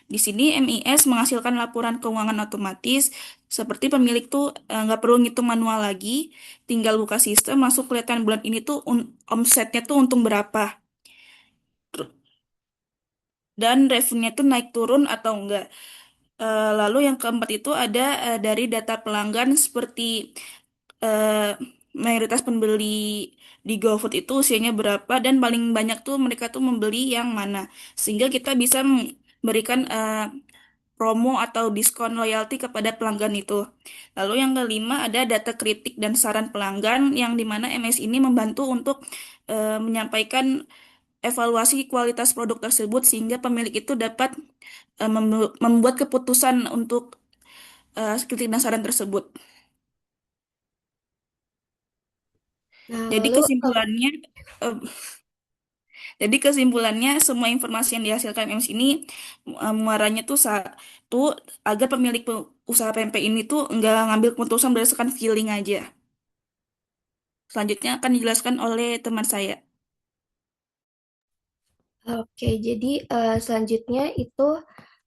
Di sini MIS menghasilkan laporan keuangan otomatis, seperti pemilik tuh nggak perlu ngitung manual lagi, tinggal buka sistem langsung kelihatan bulan ini tuh omsetnya tuh untung berapa dan revenue tuh naik turun atau enggak. Lalu yang keempat itu ada dari data pelanggan seperti eh, mayoritas pembeli di GoFood itu usianya berapa dan paling banyak tuh mereka tuh membeli yang mana. Sehingga kita bisa memberikan promo atau diskon loyalty kepada pelanggan itu. Lalu yang kelima ada data kritik dan saran pelanggan yang dimana MS ini membantu untuk menyampaikan evaluasi kualitas produk tersebut sehingga pemilik itu dapat membuat keputusan untuk kritik dan saran tersebut. Nah, Jadi lalu kesimpulannya, eh, jadi kesimpulannya semua informasi yang dihasilkan MS ini muaranya tuh satu agar pemilik usaha PMP ini tuh nggak ngambil keputusan berdasarkan feeling aja. Selanjutnya akan dijelaskan oleh teman saya. oke, jadi selanjutnya itu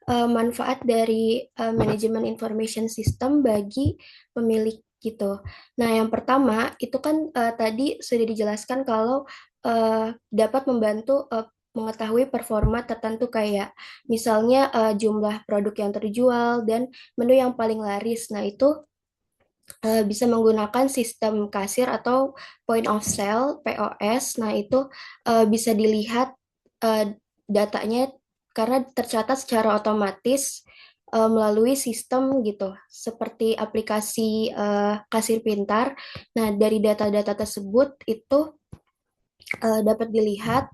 manfaat dari manajemen information system bagi pemilik gitu. Nah, yang pertama itu kan tadi sudah dijelaskan kalau dapat membantu mengetahui performa tertentu kayak misalnya jumlah produk yang terjual dan menu yang paling laris. Nah, itu bisa menggunakan sistem kasir atau point of sale (POS). Nah, itu bisa dilihat eh, datanya karena tercatat secara otomatis melalui sistem gitu, seperti aplikasi kasir pintar. Nah, dari data-data tersebut itu dapat dilihat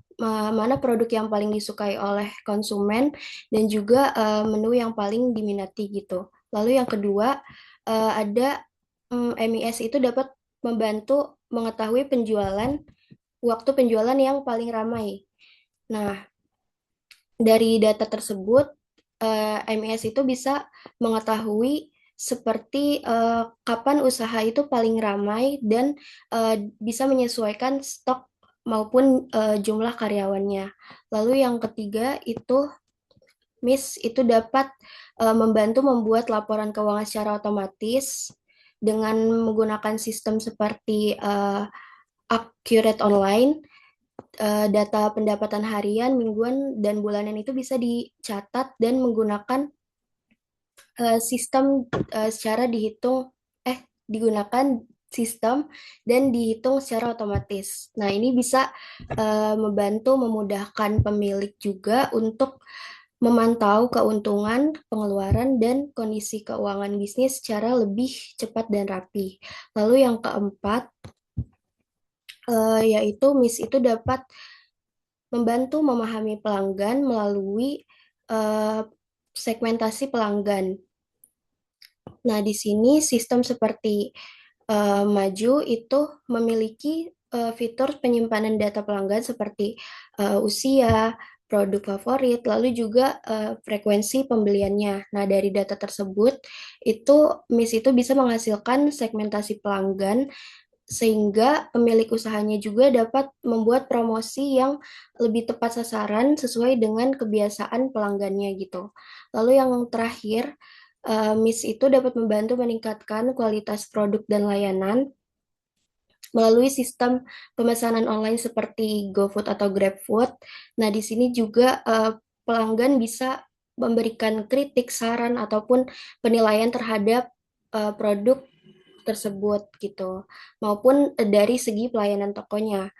mana produk yang paling disukai oleh konsumen dan juga menu yang paling diminati gitu. Lalu yang kedua, ada MIS itu dapat membantu mengetahui waktu penjualan yang paling ramai. Nah, dari data tersebut, MIS itu bisa mengetahui seperti kapan usaha itu paling ramai dan bisa menyesuaikan stok maupun jumlah karyawannya. Lalu yang ketiga itu MIS itu dapat membantu membuat laporan keuangan secara otomatis dengan menggunakan sistem seperti Accurate Online. Data pendapatan harian, mingguan, dan bulanan itu bisa dicatat dan menggunakan sistem secara digunakan sistem dan dihitung secara otomatis. Nah, ini bisa membantu memudahkan pemilik juga untuk memantau keuntungan, pengeluaran, dan kondisi keuangan bisnis secara lebih cepat dan rapi. Lalu yang keempat, yaitu MIS itu dapat membantu memahami pelanggan melalui uh, segmentasi pelanggan. Nah, di sini sistem seperti Maju itu memiliki fitur penyimpanan data pelanggan seperti usia, produk favorit, lalu juga frekuensi pembeliannya. Nah, dari data tersebut, itu MIS itu bisa menghasilkan segmentasi pelanggan sehingga pemilik usahanya juga dapat membuat promosi yang lebih tepat sasaran sesuai dengan kebiasaan pelanggannya gitu. Lalu yang terakhir, MIS itu dapat membantu meningkatkan kualitas produk dan layanan melalui sistem pemesanan online seperti GoFood atau GrabFood. Nah, di sini juga pelanggan bisa memberikan kritik, saran, ataupun penilaian terhadap produk tersebut gitu, maupun dari segi pelayanan tokonya.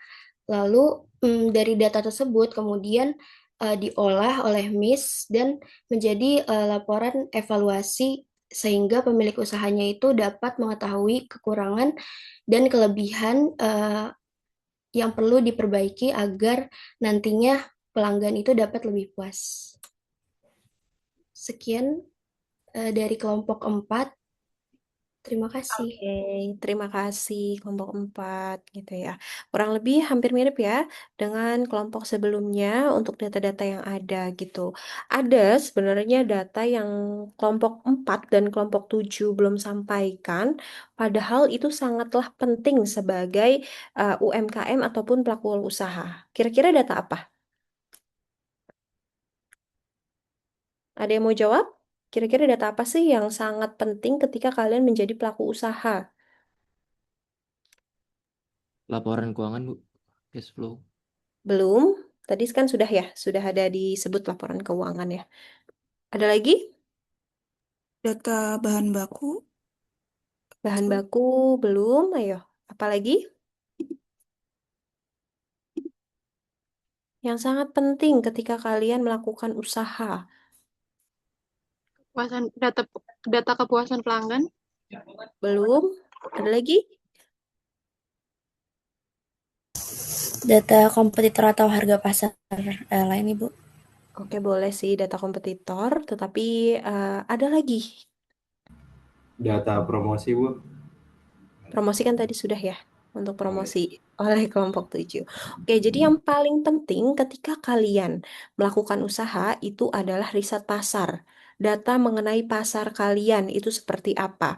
Lalu dari data tersebut kemudian diolah oleh MIS dan menjadi laporan evaluasi sehingga pemilik usahanya itu dapat mengetahui kekurangan dan kelebihan yang perlu diperbaiki agar nantinya pelanggan itu dapat lebih puas. Sekian dari kelompok 4. Terima kasih. Oke, terima kasih kelompok 4 gitu ya. Kurang lebih hampir mirip ya dengan kelompok sebelumnya untuk data-data yang ada gitu. Ada sebenarnya data yang kelompok 4 dan kelompok 7 belum sampaikan, padahal itu sangatlah penting sebagai UMKM ataupun pelaku usaha. Kira-kira data apa? Ada yang mau jawab? Kira-kira data apa sih yang sangat penting ketika kalian menjadi pelaku usaha? Laporan keuangan, Bu. Cash flow. Belum. Tadi kan sudah ya, sudah ada disebut laporan keuangan ya. Ada lagi? Data bahan baku. Bahan Betul. baku belum, ayo. Apalagi? Yang sangat penting ketika kalian melakukan usaha. Data data kepuasan pelanggan. Belum? Ada lagi? Data kompetitor atau harga pasar lain, Ibu. Oke, boleh sih data kompetitor, tetapi ada lagi. Data promosi, Bu. Promosi kan tadi sudah ya, untuk promosi oleh kelompok 7. Oke, jadi yang paling penting ketika kalian melakukan usaha itu adalah riset pasar. Data mengenai pasar kalian itu seperti apa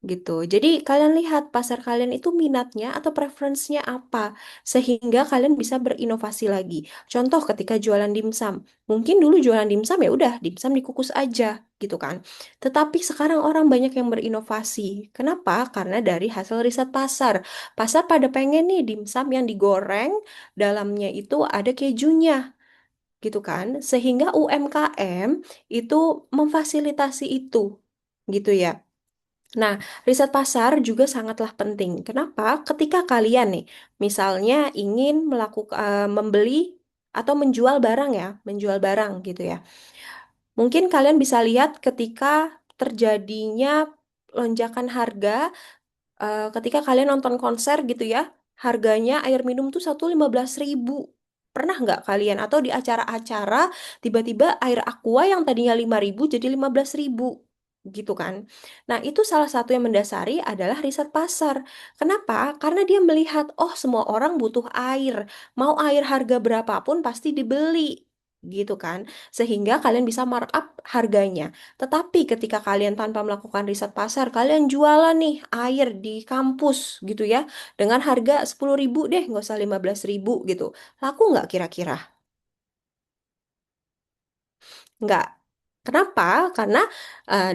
gitu. Jadi kalian lihat pasar kalian itu minatnya atau preferensinya apa sehingga kalian bisa berinovasi lagi. Contoh ketika jualan dimsum, mungkin dulu jualan dimsum ya udah dimsum dikukus aja gitu kan. Tetapi sekarang orang banyak yang berinovasi. Kenapa? Karena dari hasil riset pasar. Pasar pada pengen nih dimsum yang digoreng, dalamnya itu ada kejunya gitu kan. Sehingga UMKM itu memfasilitasi itu gitu ya. Nah, riset pasar juga sangatlah penting. Kenapa? Ketika kalian nih, misalnya ingin melakukan membeli atau menjual barang ya, menjual barang gitu ya. Mungkin kalian bisa lihat ketika terjadinya lonjakan harga, ketika kalian nonton konser gitu ya, harganya air minum tuh 115.000. Pernah nggak kalian atau di acara-acara tiba-tiba air aqua yang tadinya 5.000 jadi 15.000 gitu kan? Nah, itu salah satu yang mendasari adalah riset pasar. Kenapa? Karena dia melihat, oh semua orang butuh air, mau air harga berapapun pasti dibeli gitu kan, sehingga kalian bisa markup harganya. Tetapi ketika kalian tanpa melakukan riset pasar, kalian jualan nih air di kampus gitu ya, dengan harga 10.000 deh, nggak usah 15.000 gitu. Laku nggak kira-kira? Nggak. Kenapa? Karena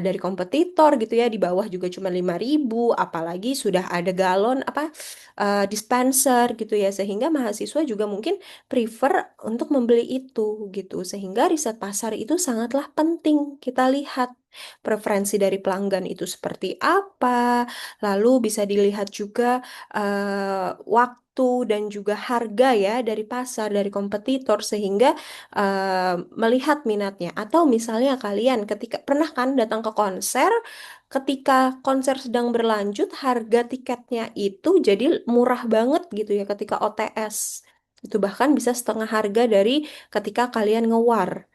dari kompetitor gitu ya di bawah juga cuma 5.000, apalagi sudah ada galon apa dispenser gitu ya sehingga mahasiswa juga mungkin prefer untuk membeli itu gitu. Sehingga riset pasar itu sangatlah penting kita lihat preferensi dari pelanggan itu seperti apa, lalu bisa dilihat juga waktu dan juga harga ya dari pasar dari kompetitor sehingga melihat minatnya. Atau misalnya kalian ketika pernah kan datang ke konser, ketika konser sedang berlanjut, harga tiketnya itu jadi murah banget gitu ya ketika OTS. Itu bahkan bisa setengah harga dari ketika kalian ngewar.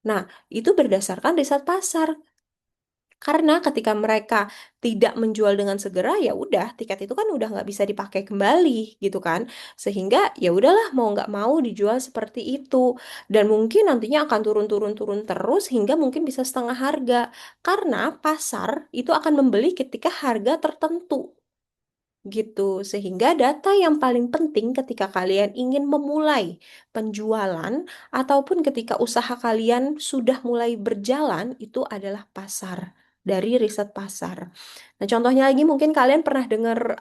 Nah, itu berdasarkan riset pasar. Karena ketika mereka tidak menjual dengan segera, ya udah tiket itu kan udah nggak bisa dipakai kembali gitu kan. Sehingga ya udahlah mau nggak mau dijual seperti itu. Dan mungkin nantinya akan turun-turun-turun terus hingga mungkin bisa setengah harga. Karena pasar itu akan membeli ketika harga tertentu gitu. Sehingga data yang paling penting ketika kalian ingin memulai penjualan ataupun ketika usaha kalian sudah mulai berjalan itu adalah pasar dari riset pasar. Nah, contohnya lagi mungkin kalian pernah dengar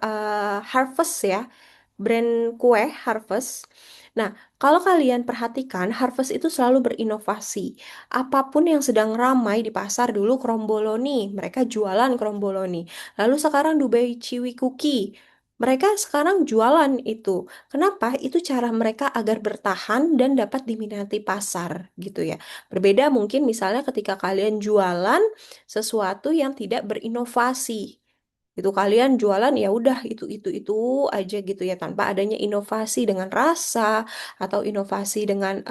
Harvest ya, brand kue Harvest. Nah, kalau kalian perhatikan, Harvest itu selalu berinovasi. Apapun yang sedang ramai di pasar dulu kromboloni, mereka jualan kromboloni. Lalu sekarang Dubai Chewy Cookie. Mereka sekarang jualan itu. Kenapa? Itu cara mereka agar bertahan dan dapat diminati pasar gitu ya. Berbeda mungkin misalnya ketika kalian jualan sesuatu yang tidak berinovasi. Itu kalian jualan ya udah itu aja gitu ya tanpa adanya inovasi dengan rasa atau inovasi dengan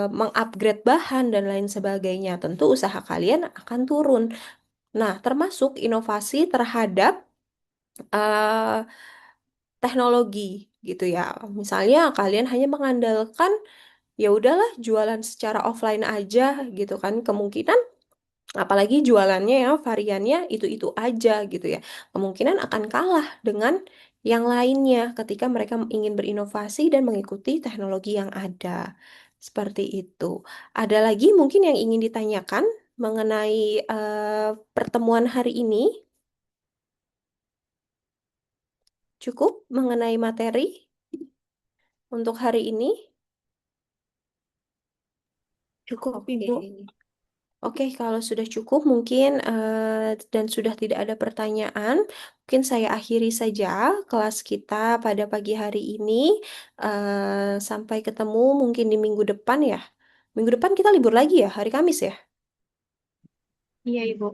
mengupgrade bahan dan lain sebagainya. Tentu usaha kalian akan turun. Nah, termasuk inovasi terhadap eh, teknologi gitu ya. Misalnya kalian hanya mengandalkan ya udahlah jualan secara offline aja gitu kan. Kemungkinan apalagi jualannya ya variannya itu-itu aja gitu ya. Kemungkinan akan kalah dengan yang lainnya ketika mereka ingin berinovasi dan mengikuti teknologi yang ada. Seperti itu. Ada lagi mungkin yang ingin ditanyakan mengenai pertemuan hari ini? Cukup mengenai materi untuk hari ini? Cukup, Oke. Ibu. Oke, kalau sudah cukup mungkin dan sudah tidak ada pertanyaan, mungkin saya akhiri saja kelas kita pada pagi hari ini. Sampai ketemu mungkin di minggu depan ya. Minggu depan kita libur lagi ya, hari Kamis ya? Iya, Ibu.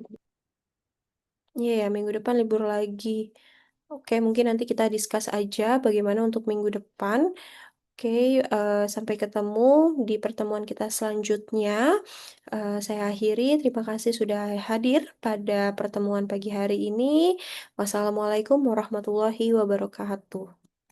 Iya ya, minggu depan libur lagi. Oke, mungkin nanti kita discuss aja bagaimana untuk minggu depan. Oke, sampai ketemu di pertemuan kita selanjutnya. Saya akhiri. Terima kasih sudah hadir pada pertemuan pagi hari ini. Wassalamualaikum warahmatullahi wabarakatuh.